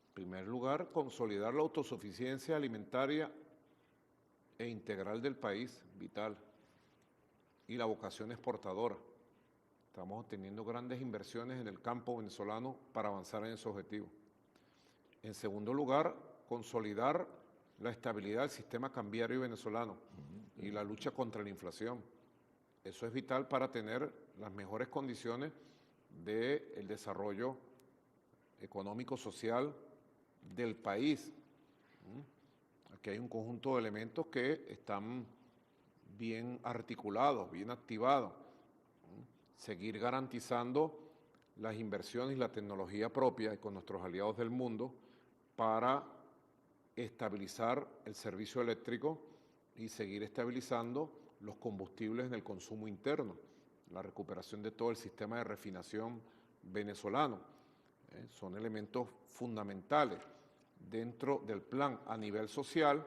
En primer lugar, consolidar la autosuficiencia alimentaria e integral del país, vital, y la vocación exportadora. Estamos teniendo grandes inversiones en el campo venezolano para avanzar en ese objetivo. En segundo lugar, consolidar la estabilidad del sistema cambiario venezolano y la lucha contra la inflación. Eso es vital para tener las mejores condiciones del desarrollo económico-social del país. Aquí hay un conjunto de elementos que están bien articulados, bien activados. Seguir garantizando las inversiones y la tecnología propia y con nuestros aliados del mundo para estabilizar el servicio eléctrico y seguir estabilizando los combustibles en el consumo interno, la recuperación de todo el sistema de refinación venezolano. Son elementos fundamentales dentro del plan. A nivel social,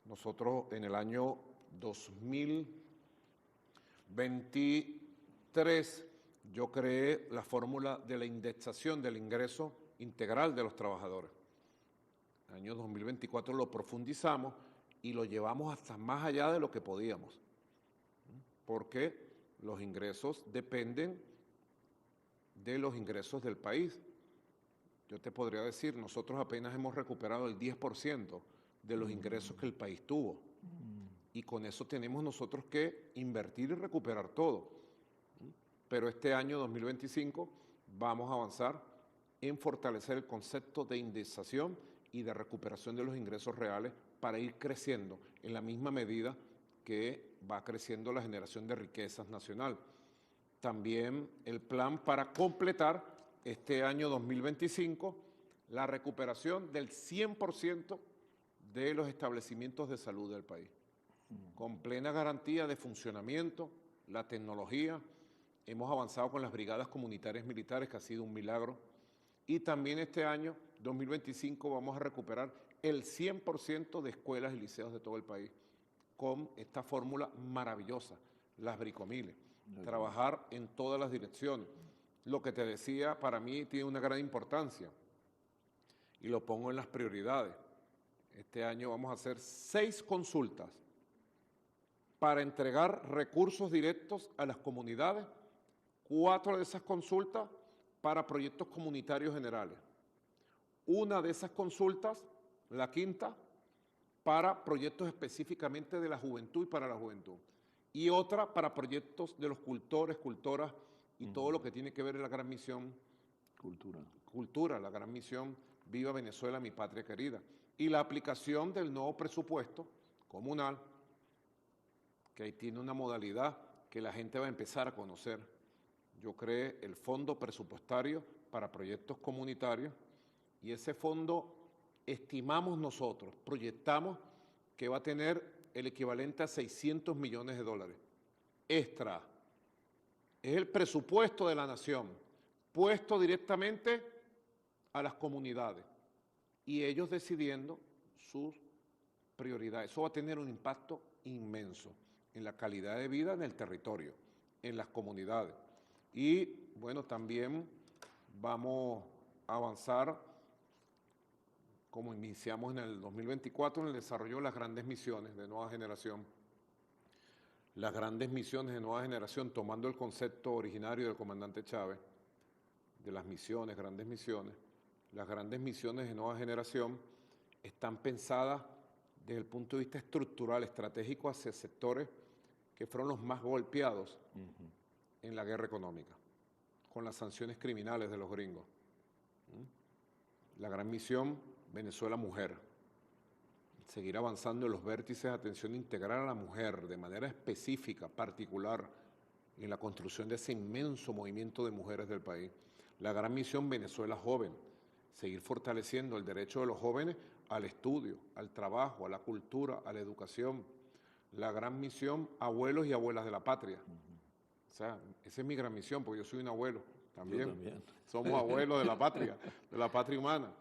nosotros en el año 2023 yo creé la fórmula de la indexación del ingreso integral de los trabajadores. En el año 2024 lo profundizamos y lo llevamos hasta más allá de lo que podíamos, porque los ingresos dependen de los ingresos del país. Yo te podría decir, nosotros apenas hemos recuperado el 10% de los ingresos que el país tuvo. Y con eso tenemos nosotros que invertir y recuperar todo. Pero este año 2025 vamos a avanzar en fortalecer el concepto de indexación y de recuperación de los ingresos reales para ir creciendo en la misma medida que va creciendo la generación de riquezas nacional. También el plan para completar este año 2025 la recuperación del 100% de los establecimientos de salud del país, con plena garantía de funcionamiento, la tecnología. Hemos avanzado con las brigadas comunitarias militares, que ha sido un milagro, y también este año 2025 vamos a recuperar el 100% de escuelas y liceos de todo el país, con esta fórmula maravillosa, las bricomiles, trabajar en todas las direcciones. Lo que te decía, para mí tiene una gran importancia y lo pongo en las prioridades. Este año vamos a hacer 6 consultas para entregar recursos directos a las comunidades, 4 de esas consultas para proyectos comunitarios generales. Una de esas consultas, la quinta, para proyectos específicamente de la juventud y para la juventud. Y otra para proyectos de los cultores, cultoras y todo lo que tiene que ver en la gran misión Cultura, la gran misión Viva Venezuela, mi patria querida. Y la aplicación del nuevo presupuesto comunal, que ahí tiene una modalidad que la gente va a empezar a conocer. Yo creé el fondo presupuestario para proyectos comunitarios y ese fondo estimamos nosotros, proyectamos que va a tener el equivalente a 600 millones de dólares extra. Es el presupuesto de la nación, puesto directamente a las comunidades y ellos decidiendo sus prioridades. Eso va a tener un impacto inmenso en la calidad de vida en el territorio, en las comunidades. Y bueno, también vamos a avanzar, como iniciamos en el 2024, en el desarrollo de las grandes misiones de nueva generación. Las grandes misiones de nueva generación, tomando el concepto originario del comandante Chávez, de las misiones, grandes misiones. Las grandes misiones de nueva generación están pensadas desde el punto de vista estructural, estratégico, hacia sectores que fueron los más golpeados en la guerra económica, con las sanciones criminales de los gringos. La gran misión Venezuela Mujer, seguir avanzando en los vértices de atención integral a la mujer de manera específica, particular, en la construcción de ese inmenso movimiento de mujeres del país. La gran misión Venezuela Joven, seguir fortaleciendo el derecho de los jóvenes al estudio, al trabajo, a la cultura, a la educación. La gran misión Abuelos y Abuelas de la Patria. O sea, esa es mi gran misión, porque yo soy un abuelo también. Yo también. Somos abuelos de la patria humana.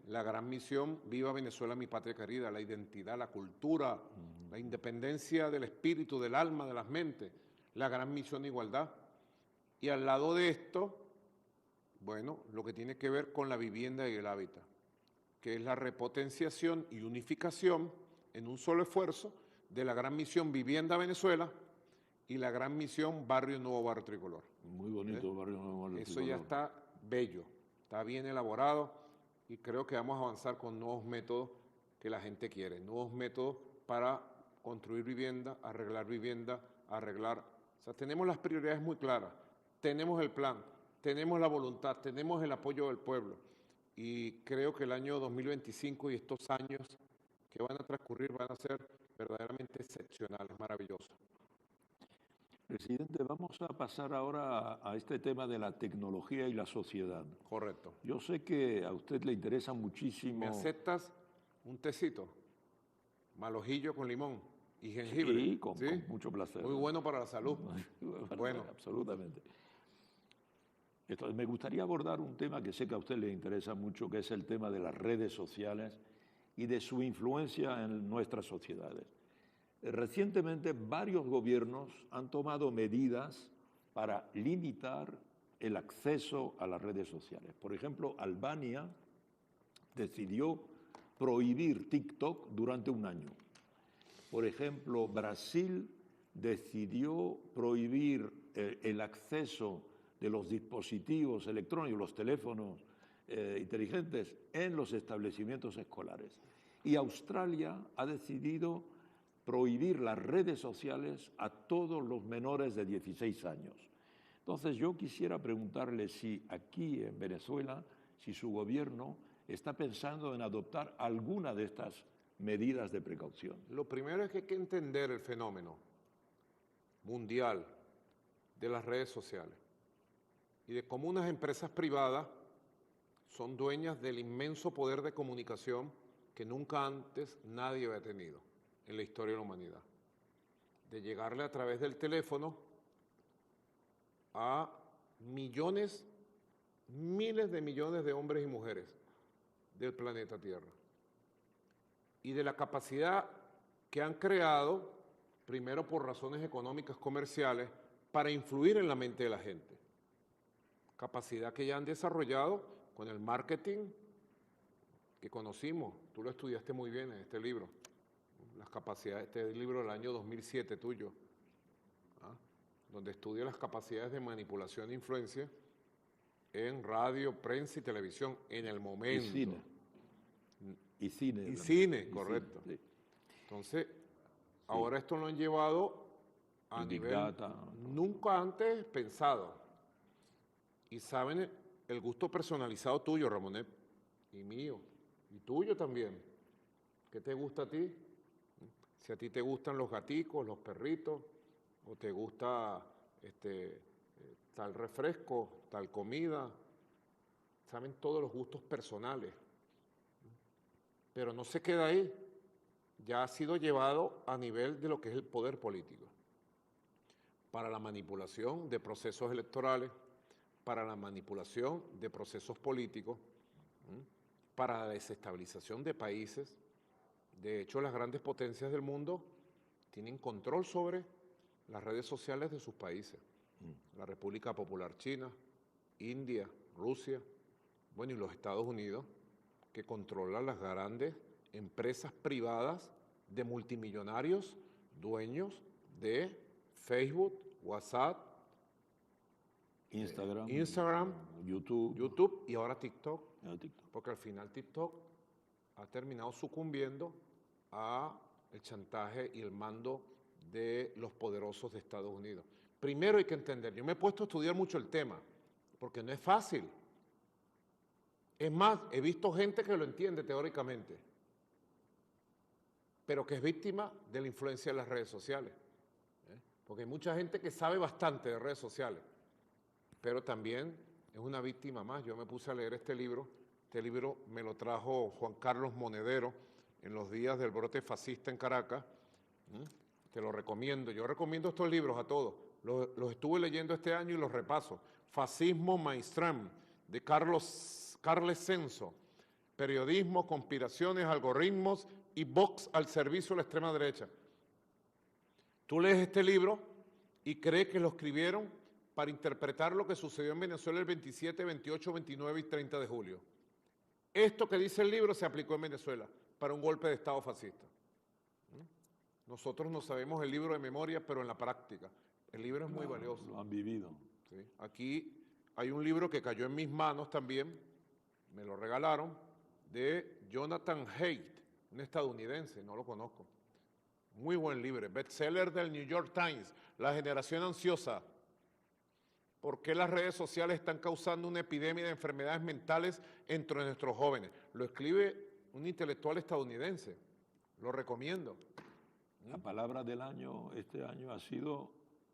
La gran misión Viva Venezuela, mi patria querida, la identidad, la cultura, la independencia del espíritu, del alma, de las mentes. La gran misión Igualdad. Y al lado de esto, bueno, lo que tiene que ver con la vivienda y el hábitat, que es la repotenciación y unificación en un solo esfuerzo de la gran misión Vivienda Venezuela y la gran misión Barrio Nuevo Barrio Tricolor. Muy bonito, Barrio Nuevo Barrio Eso Tricolor. ya está bello, está bien elaborado y creo que vamos a avanzar con nuevos métodos que la gente quiere, nuevos métodos para construir vivienda, arreglar. O sea, tenemos las prioridades muy claras, tenemos el plan, tenemos la voluntad, tenemos el apoyo del pueblo y creo que el año 2025 y estos años que van a transcurrir van a ser verdaderamente excepcionales, maravillosos. Presidente, vamos a pasar ahora a este tema de la tecnología y la sociedad. Correcto. Yo sé que a usted le interesa ¿Me muchísimo. aceptas un tecito? Malojillo con limón y jengibre. Sí, con ¿Sí? mucho placer. Muy bueno para la salud. Bueno. Absolutamente. Entonces, me gustaría abordar un tema que sé que a usted le interesa mucho, que es el tema de las redes sociales y de su influencia en nuestras sociedades. Recientemente, varios gobiernos han tomado medidas para limitar el acceso a las redes sociales. Por ejemplo, Albania decidió prohibir TikTok durante un año. Por ejemplo, Brasil decidió prohibir el acceso de los dispositivos electrónicos, los teléfonos inteligentes, en los establecimientos escolares. Y Australia ha decidido prohibir las redes sociales a todos los menores de 16 años. Entonces yo quisiera preguntarle si aquí en Venezuela, si su gobierno está pensando en adoptar alguna de estas medidas de precaución. Lo primero es que hay que entender el fenómeno mundial de las redes sociales y de cómo unas empresas privadas son dueñas del inmenso poder de comunicación que nunca antes nadie había tenido en la historia de la humanidad. De llegarle a través del teléfono a millones, miles de millones de hombres y mujeres del planeta Tierra. Y de la capacidad que han creado, primero por razones económicas comerciales, para influir en la mente de la gente. Capacidad que ya han desarrollado con el marketing que conocimos. Tú lo estudiaste muy bien en este libro. Las capacidades, este libro del año 2007 tuyo, donde estudia las capacidades de manipulación e influencia en radio, prensa y televisión en el momento. Y cine. Y cine. Y cine, correcto. Cine, sí. Entonces, ahora esto lo han llevado a Big nivel Data. nunca antes pensado. Y saben el gusto personalizado tuyo, Ramonet, y mío, y tuyo también. ¿Qué te gusta a ti? Si a ti te gustan los gaticos, los perritos, o te gusta tal refresco, tal comida, saben todos los gustos personales. Pero no se queda ahí, ya ha sido llevado a nivel de lo que es el poder político, para la manipulación de procesos electorales, para la manipulación de procesos políticos, para la desestabilización de países. De hecho, las grandes potencias del mundo tienen control sobre las redes sociales de sus países. La República Popular China, India, Rusia, bueno, y los Estados Unidos, que controlan las grandes empresas privadas de multimillonarios, dueños de Facebook, WhatsApp, Instagram, YouTube y ahora TikTok. Porque al final TikTok ha terminado sucumbiendo a el chantaje y el mando de los poderosos de Estados Unidos. Primero hay que entender, yo me he puesto a estudiar mucho el tema, porque no es fácil. Es más, he visto gente que lo entiende teóricamente, pero que es víctima de la influencia de las redes sociales. Porque hay mucha gente que sabe bastante de redes sociales, pero también es una víctima más. Yo me puse a leer este libro me lo trajo Juan Carlos Monedero en los días del brote fascista en Caracas. Te lo recomiendo. Yo recomiendo estos libros a todos. Los estuve leyendo este año y los repaso. Fascismo Mainstream, de Carles Censo. Periodismo, conspiraciones, algoritmos y Vox al servicio de la extrema derecha. Tú lees este libro y crees que lo escribieron para interpretar lo que sucedió en Venezuela el 27, 28, 29 y 30 de julio. Esto que dice el libro se aplicó en Venezuela para un golpe de Estado fascista. Nosotros no sabemos el libro de memoria, pero en la práctica. El libro es muy valioso. Lo han vivido. ¿Sí? Aquí hay un libro que cayó en mis manos también, me lo regalaron, de Jonathan Haidt, un estadounidense, no lo conozco. Muy buen libro, bestseller del New York Times, La generación ansiosa. ¿Por qué las redes sociales están causando una epidemia de enfermedades mentales entre nuestros jóvenes? Lo escribe un intelectual estadounidense, lo recomiendo. La palabra del año, este año ha sido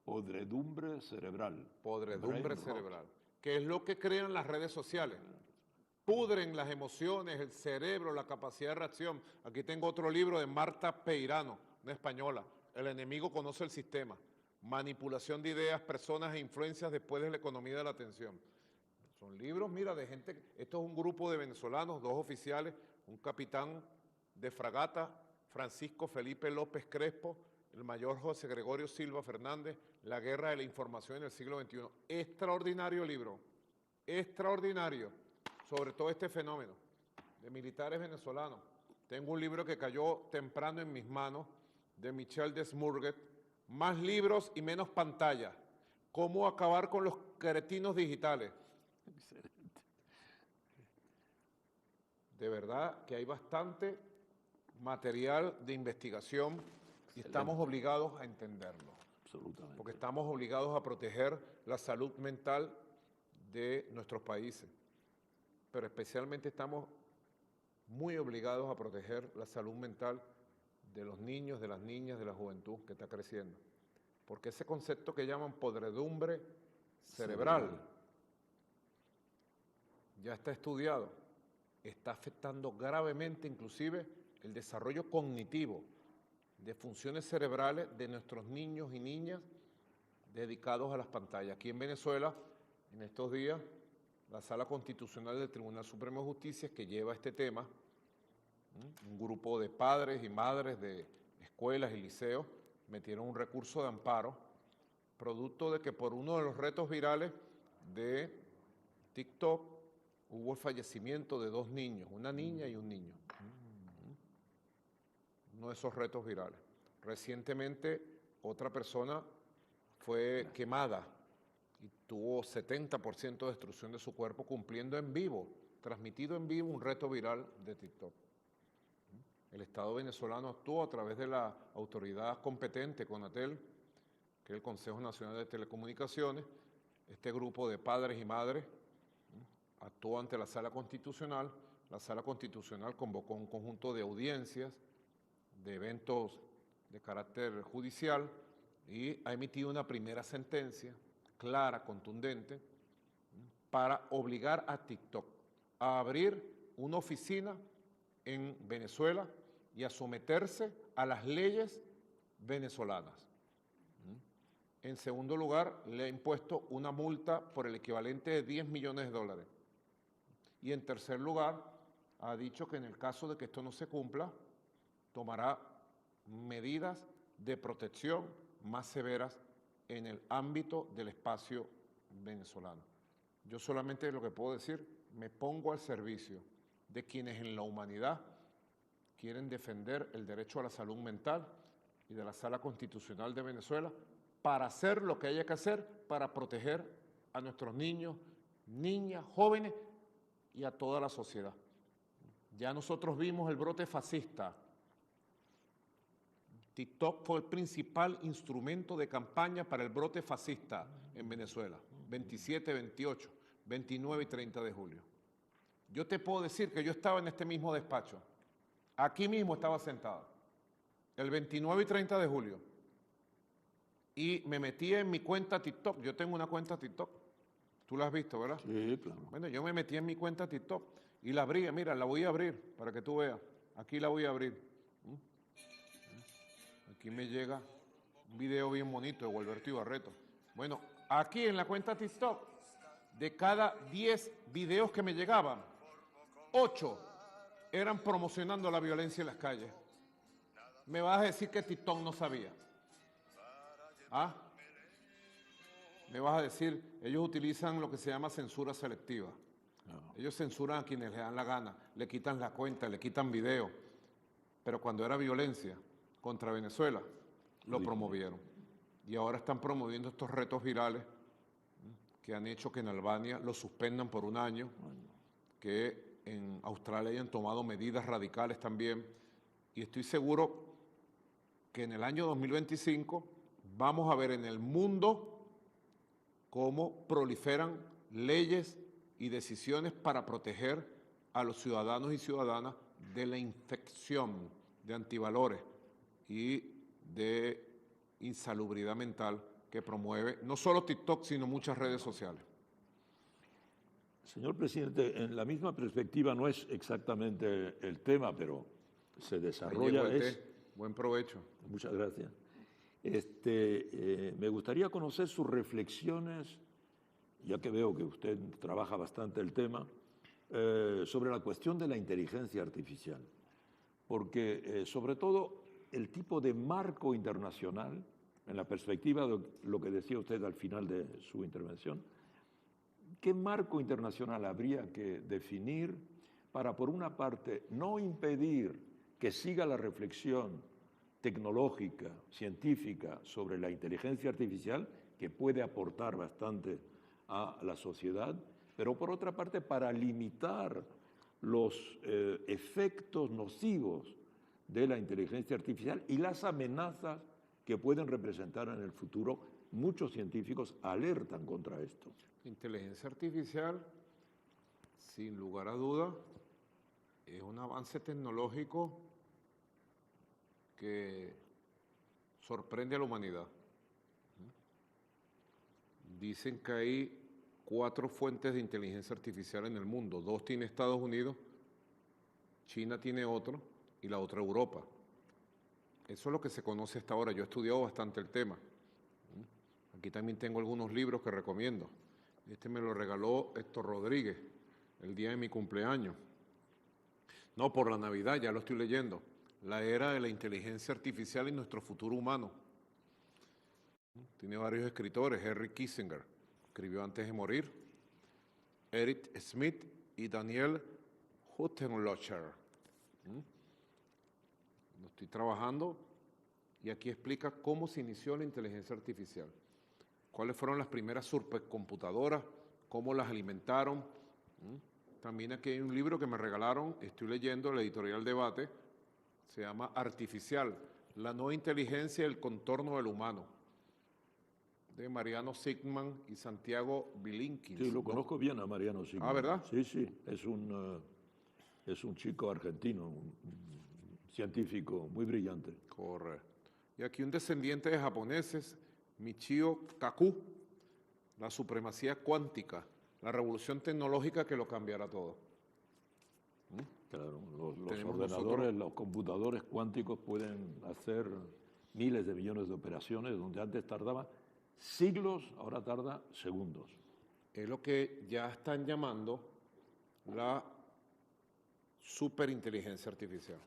Podredumbre cerebral. Podredumbre Brain rot. cerebral. Que es lo que crean las redes sociales. Pudren las emociones, el cerebro, la capacidad de reacción. Aquí tengo otro libro de Marta Peirano, una española. El enemigo conoce el sistema. Manipulación de ideas, personas e influencias después de la economía de la atención. Son libros, mira, de gente. Esto es un grupo de venezolanos, 2 oficiales, un capitán de fragata, Francisco Felipe López Crespo, el mayor José Gregorio Silva Fernández, La guerra de la información en el siglo XXI. Extraordinario libro, extraordinario, sobre todo este fenómeno de militares venezolanos. Tengo un libro que cayó temprano en mis manos, de Michel Desmourguet, Más libros y menos pantalla, cómo acabar con los cretinos digitales. Excelente. De verdad que hay bastante material de investigación y estamos obligados a entenderlo. Absolutamente. Porque estamos obligados a proteger la salud mental de nuestros países. Pero especialmente estamos muy obligados a proteger la salud mental de los niños, de las niñas, de la juventud que está creciendo. Porque ese concepto que llaman podredumbre cerebral ya está estudiado, está afectando gravemente inclusive el desarrollo cognitivo de funciones cerebrales de nuestros niños y niñas dedicados a las pantallas. Aquí en Venezuela, en estos días, la Sala Constitucional del Tribunal Supremo de Justicia, que lleva este tema, un grupo de padres y madres de escuelas y liceos metieron un recurso de amparo, producto de que por uno de los retos virales de TikTok hubo el fallecimiento de 2 niños, una niña y un niño. Uno de esos retos virales. Recientemente otra persona fue quemada y tuvo 70% de destrucción de su cuerpo cumpliendo en vivo, transmitido en vivo un reto viral de TikTok. El Estado venezolano actuó a través de la autoridad competente, CONATEL, que es el Consejo Nacional de Telecomunicaciones. Este grupo de padres y madres actuó ante la Sala Constitucional. La Sala Constitucional convocó un conjunto de audiencias, de eventos de carácter judicial, y ha emitido una primera sentencia clara, contundente, para obligar a TikTok a abrir una oficina en Venezuela y a someterse a las leyes venezolanas. En segundo lugar, le ha impuesto una multa por el equivalente de $10 millones. Y en tercer lugar, ha dicho que en el caso de que esto no se cumpla, tomará medidas de protección más severas en el ámbito del espacio venezolano. Yo solamente lo que puedo decir, me pongo al servicio de quienes en la humanidad quieren defender el derecho a la salud mental y de la Sala Constitucional de Venezuela para hacer lo que haya que hacer para proteger a nuestros niños, niñas, jóvenes y a toda la sociedad. Ya nosotros vimos el brote fascista. TikTok fue el principal instrumento de campaña para el brote fascista en Venezuela, 27, 28, 29 y 30 de julio. Yo te puedo decir que yo estaba en este mismo despacho, aquí mismo estaba sentado, el 29 y 30 de julio, y me metí en mi cuenta TikTok. Yo tengo una cuenta TikTok, tú la has visto, ¿verdad? Sí, claro. Bueno, yo me metí en mi cuenta TikTok y la abrí, mira, la voy a abrir para que tú veas, aquí la voy a abrir. Aquí me llega un video bien bonito de Gualberto Ibarreto. Bueno, aquí en la cuenta TikTok, de cada 10 videos que me llegaban, 8 eran promocionando la violencia en las calles. ¿Me vas a decir que TikTok no sabía? ¿Ah? Me vas a decir, ellos utilizan lo que se llama censura selectiva. No. Ellos censuran a quienes les dan la gana, le quitan la cuenta, le quitan video. Pero cuando era violencia contra Venezuela, lo promovieron. Y ahora están promoviendo estos retos virales que han hecho que en Albania lo suspendan por 1 año, que en Australia hayan tomado medidas radicales también. Y estoy seguro que en el año 2025 vamos a ver en el mundo cómo proliferan leyes y decisiones para proteger a los ciudadanos y ciudadanas de la infección de antivalores y de insalubridad mental que promueve no solo TikTok, sino muchas redes sociales. Señor presidente, en la misma perspectiva no es exactamente el tema, pero se desarrolla. Ahí llegó el té. Buen provecho. Muchas gracias. Me gustaría conocer sus reflexiones, ya que veo que usted trabaja bastante el tema, sobre la cuestión de la inteligencia artificial, porque sobre todo el tipo de marco internacional, en la perspectiva de lo que decía usted al final de su intervención, ¿qué marco internacional habría que definir para, por una parte, no impedir que siga la reflexión tecnológica, científica sobre la inteligencia artificial, que puede aportar bastante a la sociedad, pero por otra parte para limitar los efectos nocivos de la inteligencia artificial y las amenazas que pueden representar en el futuro? Muchos científicos alertan contra esto. Inteligencia artificial, sin lugar a duda, es un avance tecnológico que sorprende a la humanidad. Dicen que hay 4 fuentes de inteligencia artificial en el mundo. 2 tiene Estados Unidos, China tiene otro y la otra Europa. Eso es lo que se conoce hasta ahora. Yo he estudiado bastante el tema. Aquí también tengo algunos libros que recomiendo. Este me lo regaló Héctor Rodríguez el día de mi cumpleaños. No, por la Navidad, ya lo estoy leyendo. La era de la inteligencia artificial y nuestro futuro humano. Tiene varios escritores. Henry Kissinger escribió antes de morir. Eric Smith y Daniel Huttenlocher. Lo estoy trabajando y aquí explica cómo se inició la inteligencia artificial. Cuáles fueron las primeras supercomputadoras, cómo las alimentaron. También aquí hay un libro que me regalaron, estoy leyendo, la editorial Debate, se llama Artificial, la nueva inteligencia y el contorno del humano, de Mariano Sigman y Santiago Bilinkins. Sí, lo conozco bien a Mariano Sigman. Ah, ¿verdad? Sí, es un chico argentino, un científico muy brillante. Correcto. Y aquí un descendiente de japoneses, Michio Kaku, la supremacía cuántica, la revolución tecnológica que lo cambiará todo. Claro, los ordenadores, los computadores cuánticos pueden hacer miles de millones de operaciones, donde antes tardaba siglos, ahora tarda segundos. Es lo que ya están llamando la superinteligencia artificial.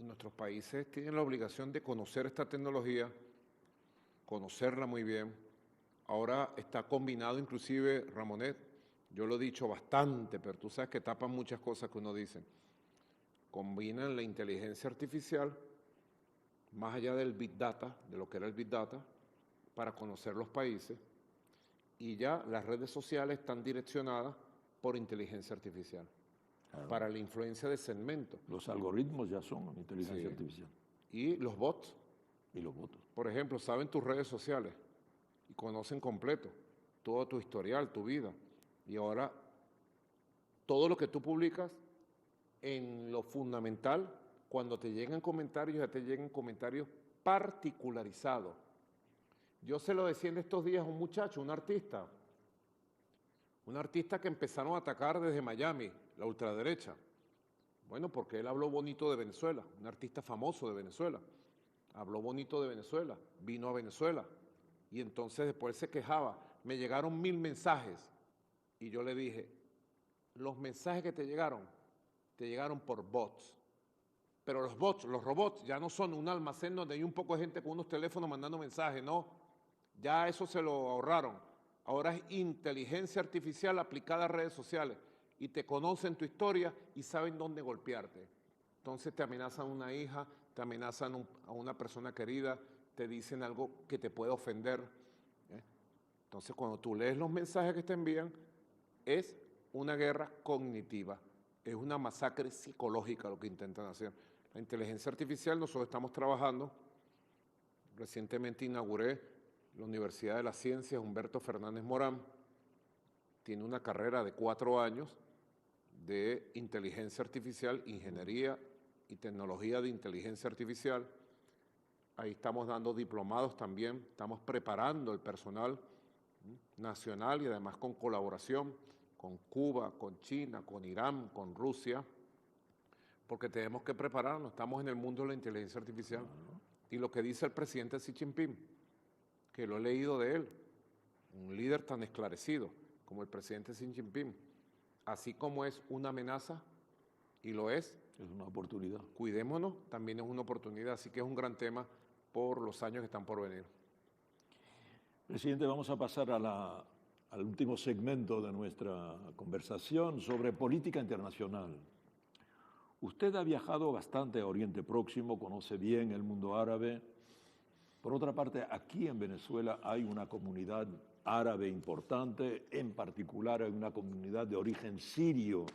Y nuestros países tienen la obligación de conocer esta tecnología, conocerla muy bien. Ahora está combinado inclusive, Ramonet, yo lo he dicho bastante, pero tú sabes que tapan muchas cosas que uno dice. Combinan la inteligencia artificial, más allá del Big Data, de lo que era el Big Data, para conocer los países, y ya las redes sociales están direccionadas por inteligencia artificial, para la influencia de segmentos. Los algoritmos ya son inteligencia artificial. Y los bots. Y los votos. Por ejemplo, saben tus redes sociales y conocen completo todo tu historial, tu vida. Y ahora, todo lo que tú publicas, en lo fundamental, cuando te llegan comentarios, ya te llegan comentarios particularizados. Yo se lo decía en estos días a un muchacho, un artista que empezaron a atacar desde Miami, la ultraderecha. Bueno, porque él habló bonito de Venezuela, un artista famoso de Venezuela. Habló bonito de Venezuela, vino a Venezuela. Y entonces después se quejaba. Me llegaron 1000 mensajes. Y yo le dije, los mensajes que te llegaron por bots. Pero los bots, los robots, ya no son un almacén donde hay un poco de gente con unos teléfonos mandando mensajes, no. Ya eso se lo ahorraron. Ahora es inteligencia artificial aplicada a redes sociales. Y te conocen tu historia y saben dónde golpearte. Entonces te amenazan a una hija, te amenazan a una persona querida, te dicen algo que te puede ofender. Entonces cuando tú lees los mensajes que te envían, es una guerra cognitiva, es una masacre psicológica lo que intentan hacer. La inteligencia artificial, nosotros estamos trabajando, recientemente inauguré la Universidad de las Ciencias Humberto Fernández Morán, tiene una carrera de 4 años de inteligencia artificial, ingeniería y tecnología de inteligencia artificial, ahí estamos dando diplomados también, estamos preparando el personal nacional y además con colaboración con Cuba, con China, con Irán, con Rusia, porque tenemos que prepararnos, estamos en el mundo de la inteligencia artificial. Y lo que dice el presidente Xi Jinping, que lo he leído de él, un líder tan esclarecido como el presidente Xi Jinping, así como es una amenaza, y lo es una oportunidad. Cuidémonos, también es una oportunidad, así que es un gran tema por los años que están por venir. Presidente, vamos a pasar al último segmento de nuestra conversación sobre política internacional. Usted ha viajado bastante a Oriente Próximo, conoce bien el mundo árabe. Por otra parte, aquí en Venezuela hay una comunidad árabe importante, en particular hay una comunidad de origen sirio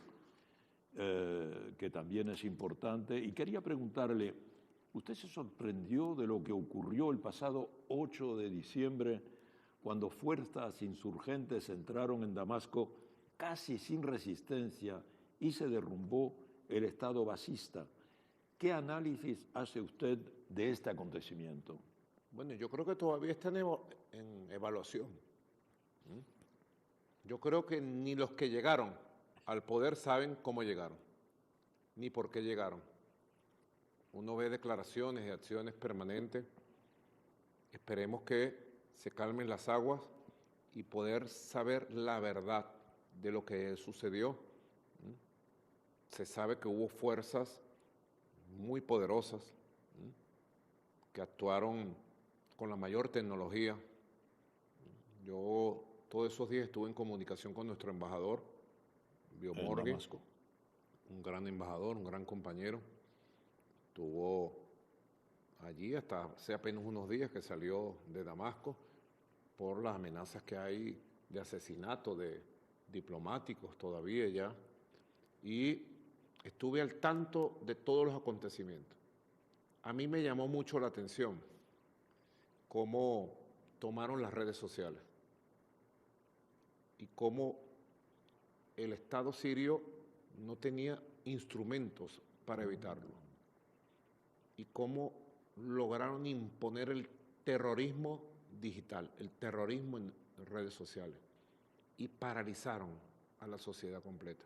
que también es importante. Y quería preguntarle, ¿usted se sorprendió de lo que ocurrió el pasado 8 de diciembre cuando fuerzas insurgentes entraron en Damasco casi sin resistencia y se derrumbó el Estado basista? ¿Qué análisis hace usted de este acontecimiento? Bueno, yo creo que todavía está en evaluación. Yo creo que ni los que llegaron al poder saben cómo llegaron, ni por qué llegaron. Uno ve declaraciones y acciones permanentes. Esperemos que se calmen las aguas y poder saber la verdad de lo que sucedió. Se sabe que hubo fuerzas muy poderosas que actuaron con la mayor tecnología. Yo todos esos días estuve en comunicación con nuestro embajador, Biomorgue, un gran embajador, un gran compañero. Estuvo allí hasta hace apenas unos días que salió de Damasco por las amenazas que hay de asesinato de diplomáticos todavía ya. Y estuve al tanto de todos los acontecimientos. A mí me llamó mucho la atención cómo tomaron las redes sociales y cómo el Estado sirio no tenía instrumentos para evitarlo y cómo lograron imponer el terrorismo digital, el terrorismo en redes sociales y paralizaron a la sociedad completa.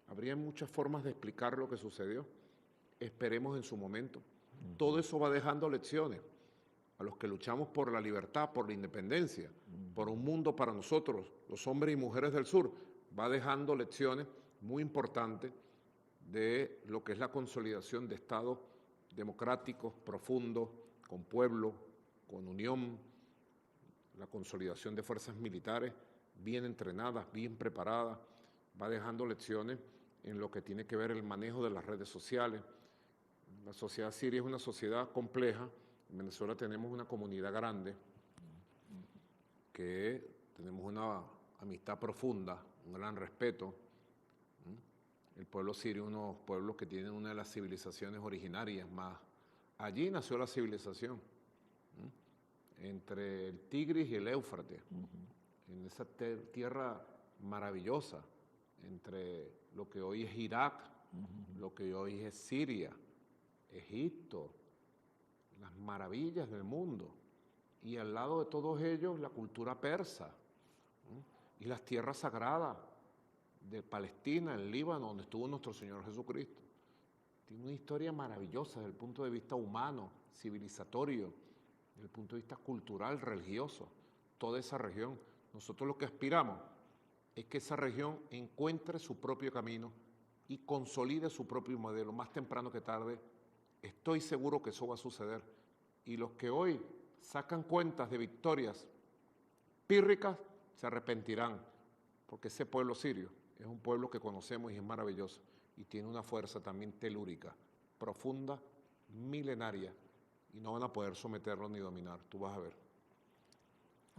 Habría muchas formas de explicar lo que sucedió. Esperemos en su momento. Todo eso va dejando lecciones a los que luchamos por la libertad, por la independencia, por un mundo para nosotros, los hombres y mujeres del sur. Va dejando lecciones muy importantes de lo que es la consolidación de estados democráticos, profundos, con pueblo, con unión, la consolidación de fuerzas militares bien entrenadas, bien preparadas. Va dejando lecciones en lo que tiene que ver el manejo de las redes sociales. La sociedad siria es una sociedad compleja. En Venezuela tenemos una comunidad grande, que tenemos una amistad profunda, un gran respeto. El pueblo sirio es uno de los pueblos que tienen una de las civilizaciones originarias más. Allí nació la civilización, entre el Tigris y el Éufrates, en esa tierra maravillosa, entre lo que hoy es Irak, lo que hoy es Siria, Egipto, las maravillas del mundo, y al lado de todos ellos la cultura persa, y las tierras sagradas de Palestina, el Líbano, donde estuvo nuestro Señor Jesucristo. Tiene una historia maravillosa desde el punto de vista humano, civilizatorio, desde el punto de vista cultural, religioso, toda esa región. Nosotros lo que aspiramos es que esa región encuentre su propio camino y consolide su propio modelo, más temprano que tarde. Estoy seguro que eso va a suceder. Y los que hoy sacan cuentas de victorias pírricas se arrepentirán, porque ese pueblo sirio es un pueblo que conocemos y es maravilloso, y tiene una fuerza también telúrica, profunda, milenaria, y no van a poder someterlo ni dominar. Tú vas a ver.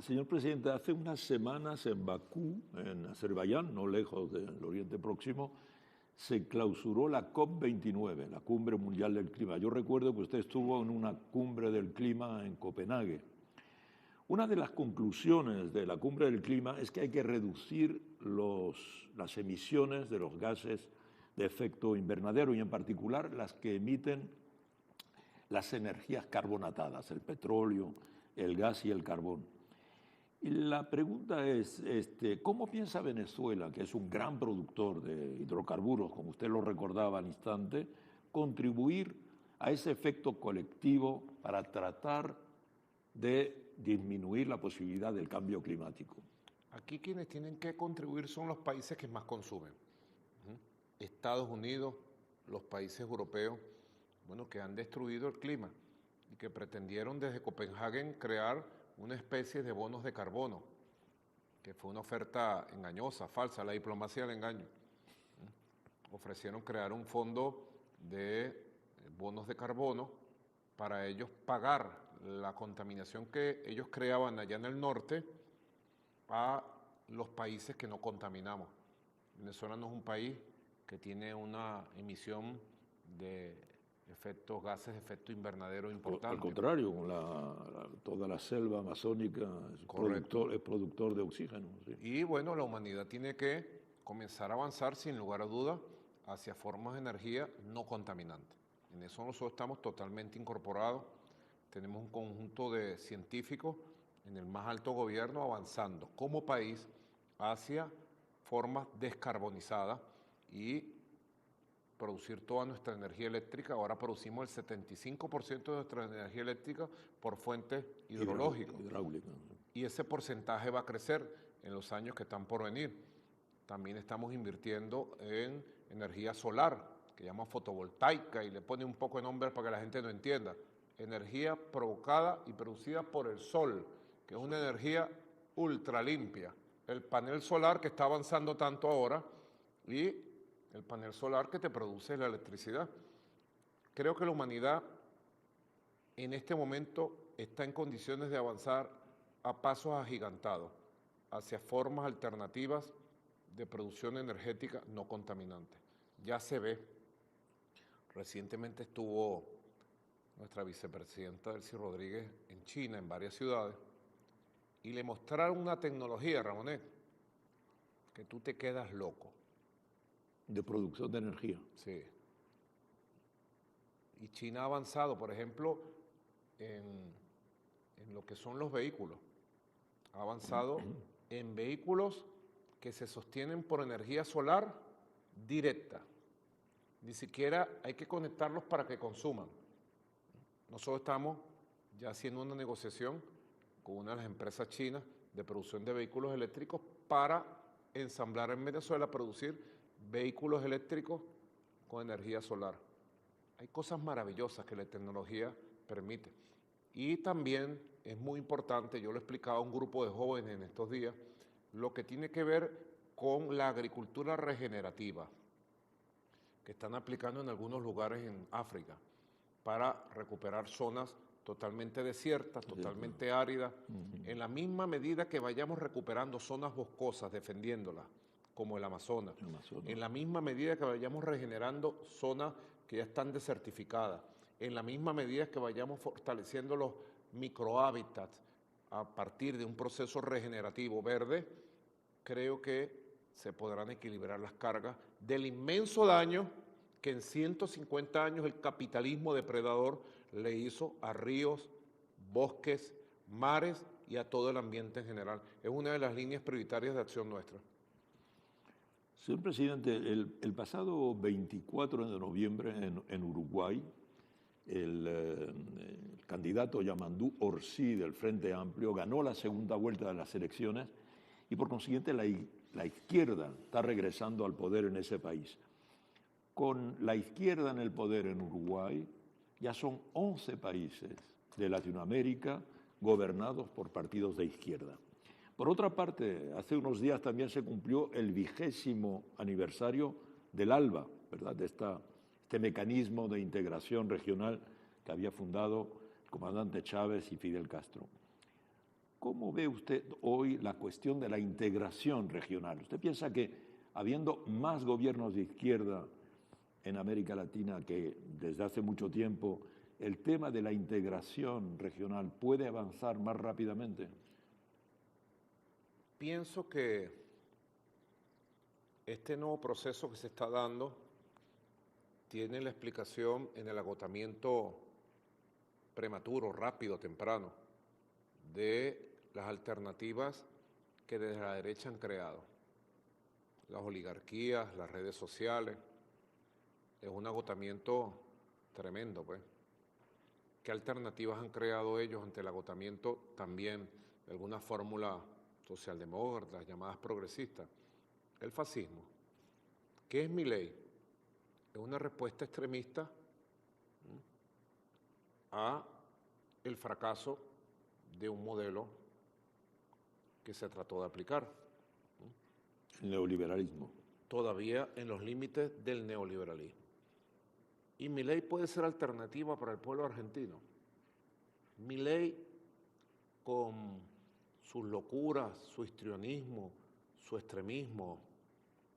Señor presidente, hace unas semanas en Bakú, en Azerbaiyán, no lejos del Oriente Próximo, se clausuró la COP29, la Cumbre Mundial del Clima. Yo recuerdo que usted estuvo en una cumbre del clima en Copenhague. Una de las conclusiones de la Cumbre del Clima es que hay que reducir las emisiones de los gases de efecto invernadero y en particular las que emiten las energías carbonatadas, el petróleo, el gas y el carbón. Y la pregunta es, ¿cómo piensa Venezuela, que es un gran productor de hidrocarburos, como usted lo recordaba al instante, contribuir a ese efecto colectivo para tratar de disminuir la posibilidad del cambio climático? Aquí quienes tienen que contribuir son los países que más consumen. Estados Unidos, los países europeos, bueno, que han destruido el clima y que pretendieron desde Copenhague crear una especie de bonos de carbono, que fue una oferta engañosa, falsa, la diplomacia del engaño. Ofrecieron crear un fondo de bonos de carbono para ellos pagar la contaminación que ellos creaban allá en el norte a los países que no contaminamos. Venezuela no es un país que tiene una emisión de gases de efecto invernadero importante. Al contrario, toda la selva amazónica es productor de oxígeno. Sí. Y bueno, la humanidad tiene que comenzar a avanzar sin lugar a dudas hacia formas de energía no contaminantes. En eso nosotros estamos totalmente incorporados. Tenemos un conjunto de científicos en el más alto gobierno avanzando como país hacia formas descarbonizadas y producir toda nuestra energía eléctrica. Ahora producimos el 75% de nuestra energía eléctrica por fuentes hidrológicas. Hidráulica. Y ese porcentaje va a crecer en los años que están por venir. También estamos invirtiendo en energía solar, que llama fotovoltaica, y le pone un poco de nombre para que la gente no entienda. Energía provocada y producida por el sol, que es una energía ultra limpia. El panel solar que está avanzando tanto ahora y el panel solar que te produce la electricidad. Creo que la humanidad en este momento está en condiciones de avanzar a pasos agigantados hacia formas alternativas de producción energética no contaminante. Ya se ve. Recientemente estuvo nuestra vicepresidenta Delcy Rodríguez en China, en varias ciudades, y le mostraron una tecnología, Ramonet, que tú te quedas loco. De producción de energía. Sí. Y China ha avanzado, por ejemplo, en lo que son los vehículos. Ha avanzado en vehículos que se sostienen por energía solar directa. Ni siquiera hay que conectarlos para que consuman. Nosotros estamos ya haciendo una negociación con una de las empresas chinas de producción de vehículos eléctricos para ensamblar en Venezuela, producir vehículos eléctricos con energía solar. Hay cosas maravillosas que la tecnología permite. Y también es muy importante, yo lo explicaba a un grupo de jóvenes en estos días, lo que tiene que ver con la agricultura regenerativa, que están aplicando en algunos lugares en África, para recuperar zonas totalmente desiertas, totalmente áridas, en la misma medida que vayamos recuperando zonas boscosas, defendiéndolas, como el Amazonas, en la misma medida que vayamos regenerando zonas que ya están desertificadas, en la misma medida que vayamos fortaleciendo los microhábitats a partir de un proceso regenerativo verde, creo que se podrán equilibrar las cargas del inmenso daño que en 150 años el capitalismo depredador le hizo a ríos, bosques, mares y a todo el ambiente en general. Es una de las líneas prioritarias de acción nuestra. Señor presidente, el pasado 24 de noviembre en Uruguay, el candidato Yamandú Orsi del Frente Amplio ganó la segunda vuelta de las elecciones y por consiguiente la izquierda está regresando al poder en ese país. Con la izquierda en el poder en Uruguay, ya son 11 países de Latinoamérica gobernados por partidos de izquierda. Por otra parte, hace unos días también se cumplió el 20º aniversario del ALBA, ¿verdad? De este mecanismo de integración regional que había fundado el comandante Chávez y Fidel Castro. ¿Cómo ve usted hoy la cuestión de la integración regional? ¿Usted piensa que habiendo más gobiernos de izquierda en América Latina que desde hace mucho tiempo, el tema de la integración regional puede avanzar más rápidamente? Pienso que este nuevo proceso que se está dando tiene la explicación en el agotamiento prematuro, rápido, temprano, de las alternativas que desde la derecha han creado. Las oligarquías, las redes sociales, es un agotamiento tremendo, pues. ¿Qué alternativas han creado ellos ante el agotamiento también de alguna fórmula socialdemócrata, llamadas progresistas? El fascismo. ¿Qué es Milei? Es una respuesta extremista a el fracaso de un modelo que se trató de aplicar. El neoliberalismo. Todavía en los límites del neoliberalismo. Y Milei puede ser alternativa para el pueblo argentino. Milei, con sus locuras, su histrionismo, su extremismo,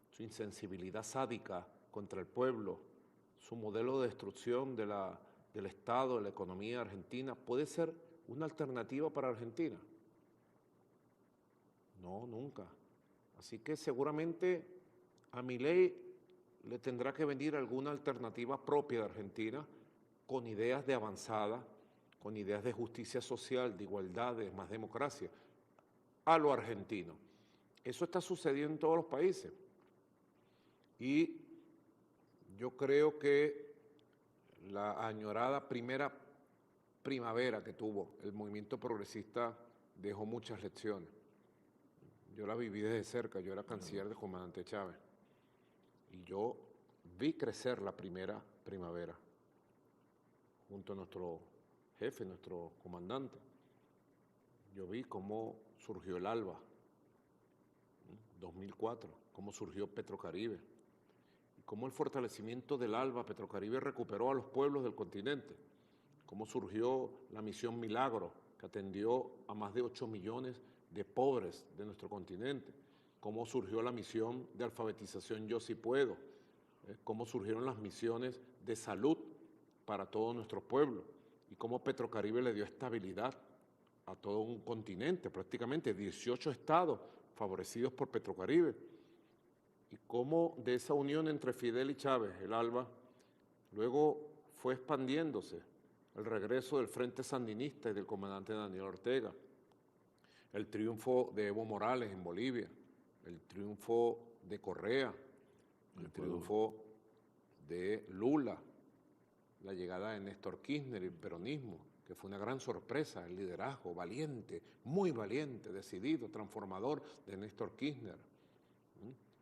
su insensibilidad sádica contra el pueblo, su modelo de destrucción del Estado, de la economía argentina, ¿puede ser una alternativa para Argentina? No, nunca. Así que seguramente a Milei le tendrá que venir alguna alternativa propia de Argentina, con ideas de avanzada, con ideas de justicia social, de igualdad, de más democracia, a lo argentino. Eso está sucediendo en todos los países. Y yo creo que la añorada primera primavera que tuvo el movimiento progresista dejó muchas lecciones. Yo la viví desde cerca, yo era canciller del comandante Chávez. Y yo vi crecer la primera primavera junto a nuestro jefe, nuestro comandante. Yo vi cómo surgió el ALBA, 2004, cómo surgió Petrocaribe, y cómo el fortalecimiento del ALBA, Petrocaribe, recuperó a los pueblos del continente, cómo surgió la misión Milagro, que atendió a más de 8 millones de pobres de nuestro continente, cómo surgió la misión de alfabetización Yo Sí Puedo, cómo surgieron las misiones de salud para todos nuestros pueblos y cómo Petrocaribe le dio estabilidad a todo un continente, prácticamente 18 estados favorecidos por Petrocaribe, y cómo de esa unión entre Fidel y Chávez, el ALBA, luego fue expandiéndose el regreso del Frente Sandinista y del comandante Daniel Ortega, el triunfo de Evo Morales en Bolivia, el triunfo de Correa, el triunfo de Lula, la llegada de Néstor Kirchner y el peronismo, que fue una gran sorpresa, el liderazgo valiente, muy valiente, decidido, transformador de Néstor Kirchner,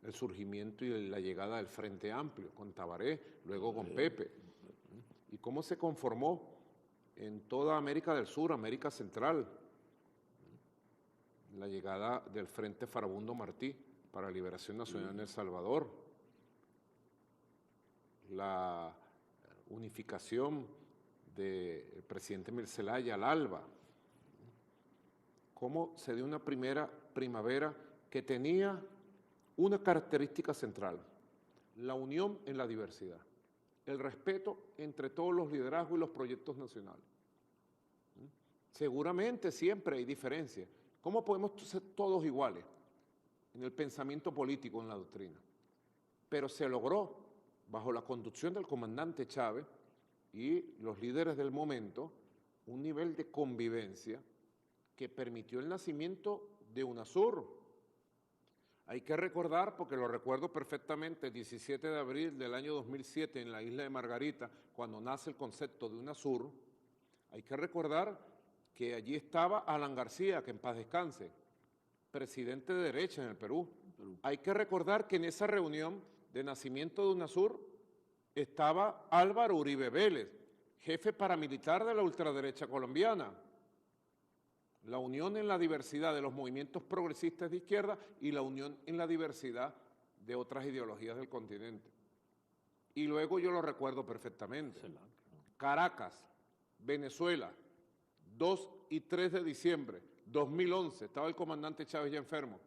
el surgimiento y la llegada del Frente Amplio con Tabaré, luego con Pepe, y cómo se conformó en toda América del Sur, América Central, la llegada del Frente Farabundo Martí para la Liberación Nacional en El Salvador, la unificación del presidente Emil Zelaya al ALBA, cómo se dio una primera primavera que tenía una característica central, la unión en la diversidad, el respeto entre todos los liderazgos y los proyectos nacionales. Seguramente siempre hay diferencias. ¿Cómo podemos ser todos iguales en el pensamiento político, en la doctrina? Pero se logró, bajo la conducción del comandante Chávez y los líderes del momento, un nivel de convivencia que permitió el nacimiento de UNASUR. Hay que recordar, porque lo recuerdo perfectamente, el 17 de abril del año 2007 en la isla de Margarita, cuando nace el concepto de UNASUR, hay que recordar que allí estaba Alan García, que en paz descanse, presidente de derecha en el Perú. Hay que recordar que en esa reunión de nacimiento de UNASUR estaba Álvaro Uribe Vélez, jefe paramilitar de la ultraderecha colombiana. La unión en la diversidad de los movimientos progresistas de izquierda y la unión en la diversidad de otras ideologías del continente. Y luego yo lo recuerdo perfectamente. Caracas, Venezuela, 2 y 3 de diciembre 2011, estaba el comandante Chávez ya enfermo,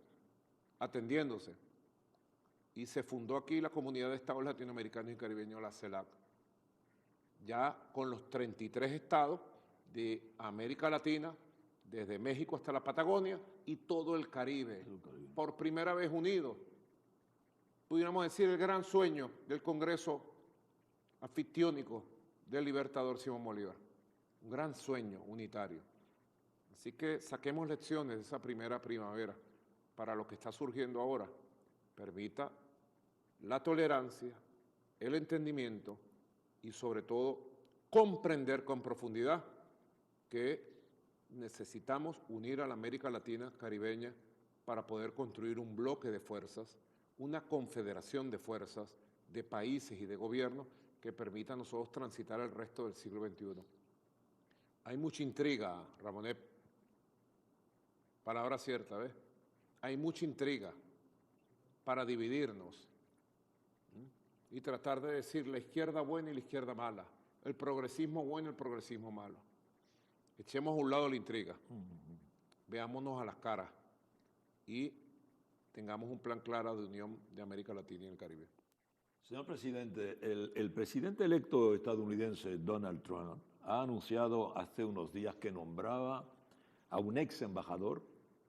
atendiéndose, y se fundó aquí la Comunidad de Estados Latinoamericanos y Caribeños, la CELAC, ya con los 33 estados de América Latina, desde México hasta la Patagonia y todo el Caribe, por primera vez unidos. Pudiéramos decir el gran sueño del Congreso anfictiónico del libertador Simón Bolívar. un gran sueño unitario. Así que saquemos lecciones de esa primera primavera para lo que está surgiendo ahora. Permita la tolerancia, el entendimiento y sobre todo comprender con profundidad que necesitamos unir a la América Latina caribeña para poder construir un bloque de fuerzas, una confederación de fuerzas, de países y de gobiernos que permita a nosotros transitar el resto del siglo XXI. Hay mucha intriga, Ramonet, palabra cierta, ¿ves? Hay mucha intriga para dividirnos y tratar de decir la izquierda buena y la izquierda mala, el progresismo bueno y el progresismo malo. Echemos a un lado la intriga, veámonos a las caras y tengamos un plan claro de unión de América Latina y el Caribe. Señor presidente, el presidente electo estadounidense Donald Trump ha anunciado hace unos días que nombraba a un ex embajador,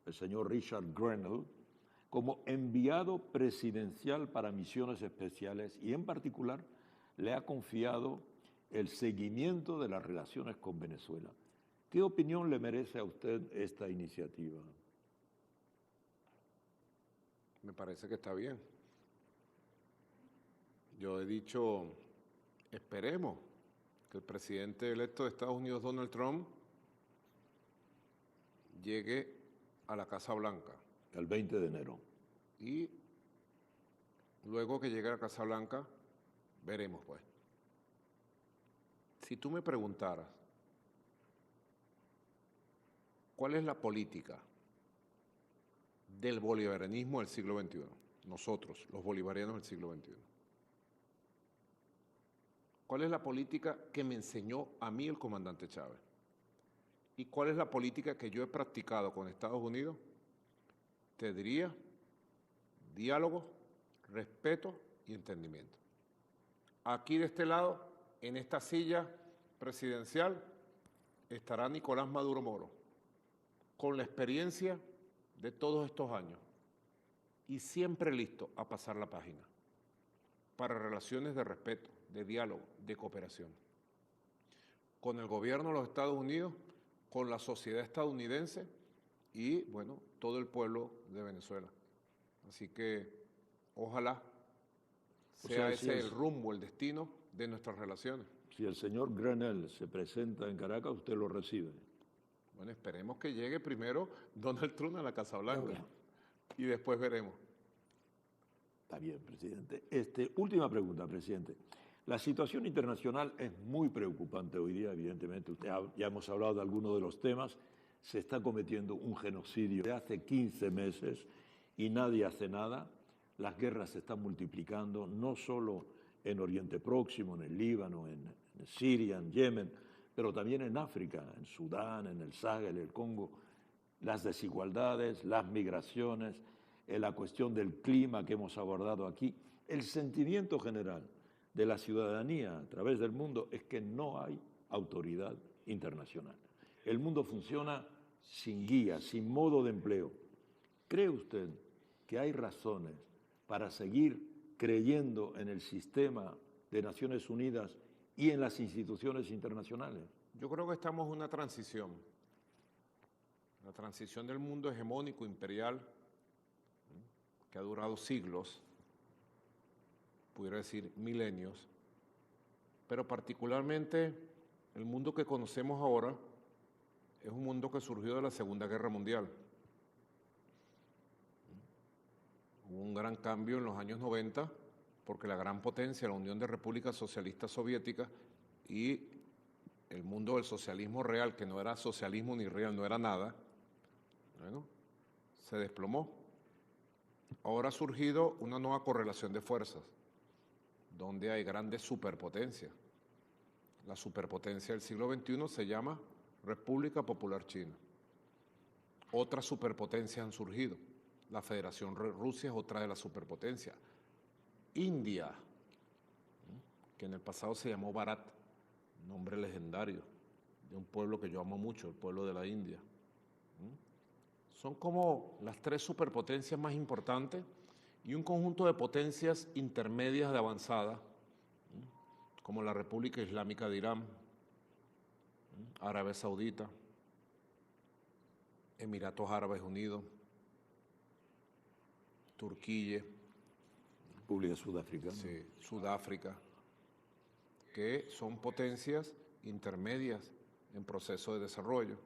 el señor Richard Grenell, como enviado presidencial para misiones especiales y en particular le ha confiado el seguimiento de las relaciones con Venezuela. ¿Qué opinión le merece a usted esta iniciativa? Me parece que está bien. Yo he dicho, esperemos que el presidente electo de Estados Unidos, Donald Trump, llegue a la Casa Blanca. El 20 de enero. Y luego que llegue a la Casa Blanca, veremos pues. Si tú me preguntaras, ¿cuál es la política del bolivarianismo del siglo XXI? Nosotros, los bolivarianos del siglo XXI. ¿Cuál es la política que me enseñó a mí el comandante Chávez? ¿Y cuál es la política que yo he practicado con Estados Unidos? Te diría diálogo, respeto y entendimiento. Aquí de este lado, en esta silla presidencial, estará Nicolás Maduro Moro, con la experiencia de todos estos años y siempre listo a pasar la página para relaciones de respeto, de diálogo, de cooperación. Con el gobierno de los Estados Unidos, con la sociedad estadounidense y, bueno, todo el pueblo de Venezuela. Así que ojalá sea ese el rumbo, el destino de nuestras relaciones. Si el señor Grenell se presenta en Caracas, usted lo recibe. Bueno, esperemos que llegue primero Donald Trump a la Casa Blanca y después veremos. Está bien, presidente. Última pregunta, presidente. La situación internacional es muy preocupante hoy día, evidentemente. Ya hemos hablado de algunos de los temas. Se está cometiendo un genocidio de hace 15 meses y nadie hace nada. Las guerras se están multiplicando, no solo en Oriente Próximo, en el Líbano, en Siria, en Yemen, pero también en África, en Sudán, en el Sahel, el Congo. Las desigualdades, las migraciones, la cuestión del clima que hemos abordado aquí. El sentimiento general de la ciudadanía a través del mundo es que no hay autoridad internacional. El mundo funciona sin guía, sin modo de empleo. ¿Cree usted que hay razones para seguir creyendo en el sistema de Naciones Unidas y en las instituciones internacionales? Yo creo que estamos en una transición. La transición del mundo hegemónico, imperial, que ha durado siglos, pudiera decir milenios, pero particularmente el mundo que conocemos ahora es un mundo que surgió de la Segunda Guerra Mundial. Hubo un gran cambio en los años 90 porque la gran potencia, la Unión de Repúblicas Socialistas Soviéticas y el mundo del socialismo real, que no era socialismo ni real, no era nada, bueno, se desplomó. Ahora ha surgido una nueva correlación de fuerzas, donde hay grandes superpotencias. La superpotencia del siglo XXI se llama República Popular China. Otras superpotencias han surgido. La Federación Rusia es otra de las superpotencias. India, que en el pasado se llamó Bharat, nombre legendario de un pueblo que yo amo mucho, el pueblo de la India. Son como las tres superpotencias más importantes y un conjunto de potencias intermedias de avanzada, como la República Islámica de Irán, Arabia Saudita, Emiratos Árabes Unidos, Turquía, República Sudafricana. sí, Sudáfrica, que son potencias intermedias en proceso de desarrollo.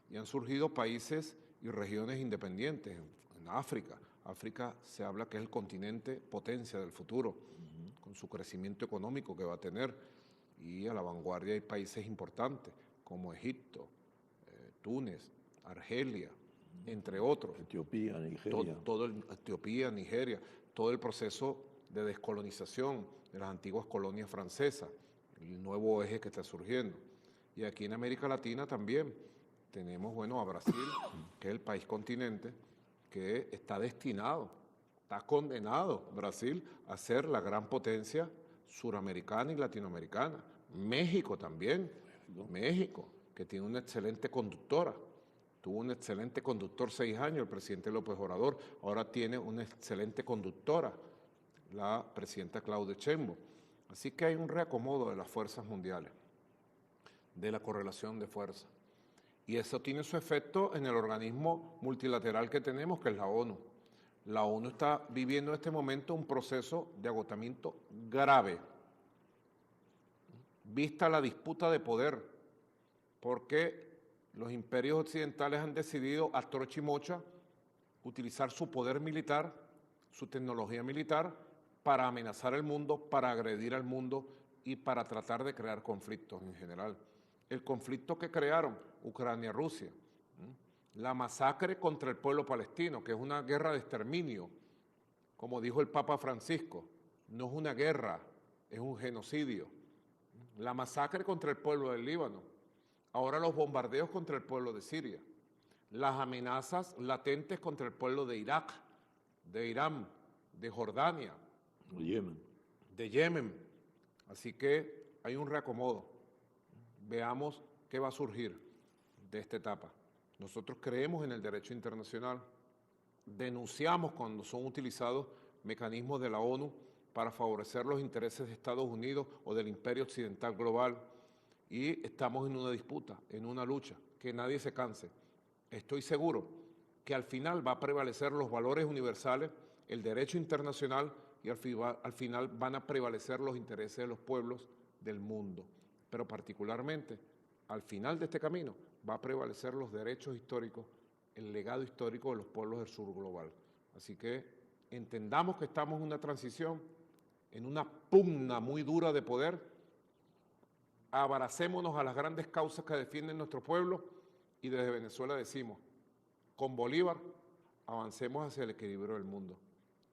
Y han surgido países y regiones independientes en África. África se habla que es el continente potencia del futuro, con su crecimiento económico que va a tener. Y a la vanguardia hay países importantes como Egipto, Túnez, Argelia, entre otros. Etiopía, Nigeria. Etiopía, Nigeria, todo el proceso de descolonización de las antiguas colonias francesas, el nuevo eje que está surgiendo. Y aquí en América Latina también tenemos, bueno, a Brasil, que es el país continente que está destinado, está condenado Brasil a ser la gran potencia suramericana y latinoamericana. México también, México, que tiene una excelente conductora. Tuvo un excelente conductor 6 años, el presidente López Obrador. Ahora tiene una excelente conductora, la presidenta Claudia Sheinbaum. Así que hay un reacomodo de las fuerzas mundiales, de la correlación de fuerzas. Y eso tiene su efecto en el organismo multilateral que tenemos, que es la ONU. La ONU está viviendo en este momento un proceso de agotamiento grave, vista la disputa de poder, porque los imperios occidentales han decidido a trocha y mocha utilizar su poder militar, su tecnología militar, para amenazar al mundo, para agredir al mundo y para tratar de crear conflictos en general. El conflicto que crearon Ucrania-Rusia, la masacre contra el pueblo palestino, que es una guerra de exterminio, como dijo el Papa Francisco, no es una guerra, es un genocidio. La masacre contra el pueblo del Líbano, ahora los bombardeos contra el pueblo de Siria, las amenazas latentes contra el pueblo de Irak, de Irán, de Jordania, de Yemen. Así que hay un reacomodo. Veamos qué va a surgir de esta etapa. Nosotros creemos en el derecho internacional, denunciamos cuando son utilizados mecanismos de la ONU para favorecer los intereses de Estados Unidos o del imperio occidental global, y estamos en una disputa, en una lucha, que nadie se canse. Estoy seguro que al final va a prevalecer los valores universales, el derecho internacional, y al final van a prevalecer los intereses de los pueblos del mundo. Pero particularmente, al final de este camino, va a prevalecer los derechos históricos, el legado histórico de los pueblos del sur global. Así que entendamos que estamos en una transición, en una pugna muy dura de poder. Abracémonos a las grandes causas que defienden nuestro pueblo, y desde Venezuela decimos, con Bolívar, avancemos hacia el equilibrio del mundo,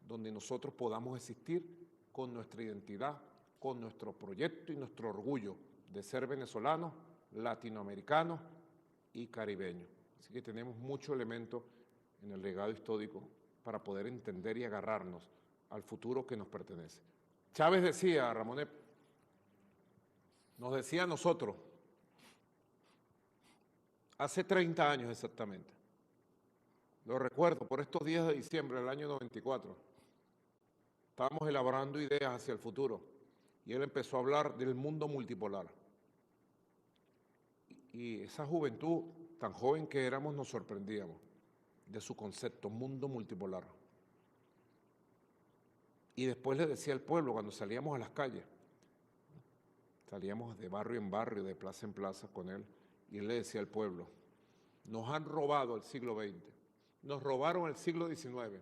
donde nosotros podamos existir con nuestra identidad, con nuestro proyecto y nuestro orgullo de ser venezolanos, latinoamericanos y caribeños. Así que tenemos muchos elementos en el legado histórico para poder entender y agarrarnos al futuro que nos pertenece. Chávez decía, Ramonet, nos decía a nosotros, hace 30 años exactamente, lo recuerdo, por estos días de diciembre del año 94, estábamos elaborando ideas hacia el futuro, y él empezó a hablar del mundo multipolar. Y esa juventud, tan joven que éramos, nos sorprendíamos de su concepto, mundo multipolar. Y después le decía al pueblo, cuando salíamos a las calles, salíamos de barrio en barrio, de plaza en plaza con él, y él le decía al pueblo, nos han robado el siglo XX, nos robaron el siglo XIX,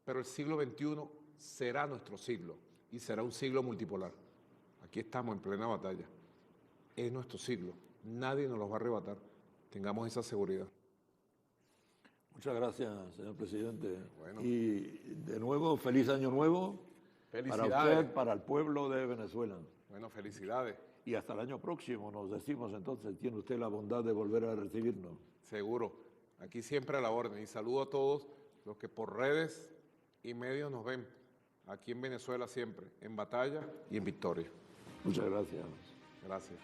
pero el siglo XXI será nuestro siglo, y será un siglo multipolar. Aquí estamos en plena batalla, es nuestro siglo, nadie nos los va a arrebatar, tengamos esa seguridad. Muchas gracias, señor presidente. Bueno. Y de nuevo, feliz año nuevo para usted, para el pueblo de Venezuela. Bueno, felicidades. Y hasta el año próximo, nos decimos entonces, tiene usted la bondad de volver a recibirnos. Seguro, aquí siempre a la orden. Y saludo a todos los que por redes y medios nos ven, aquí en Venezuela siempre, en batalla y en victoria. Muchas gracias. Gracias.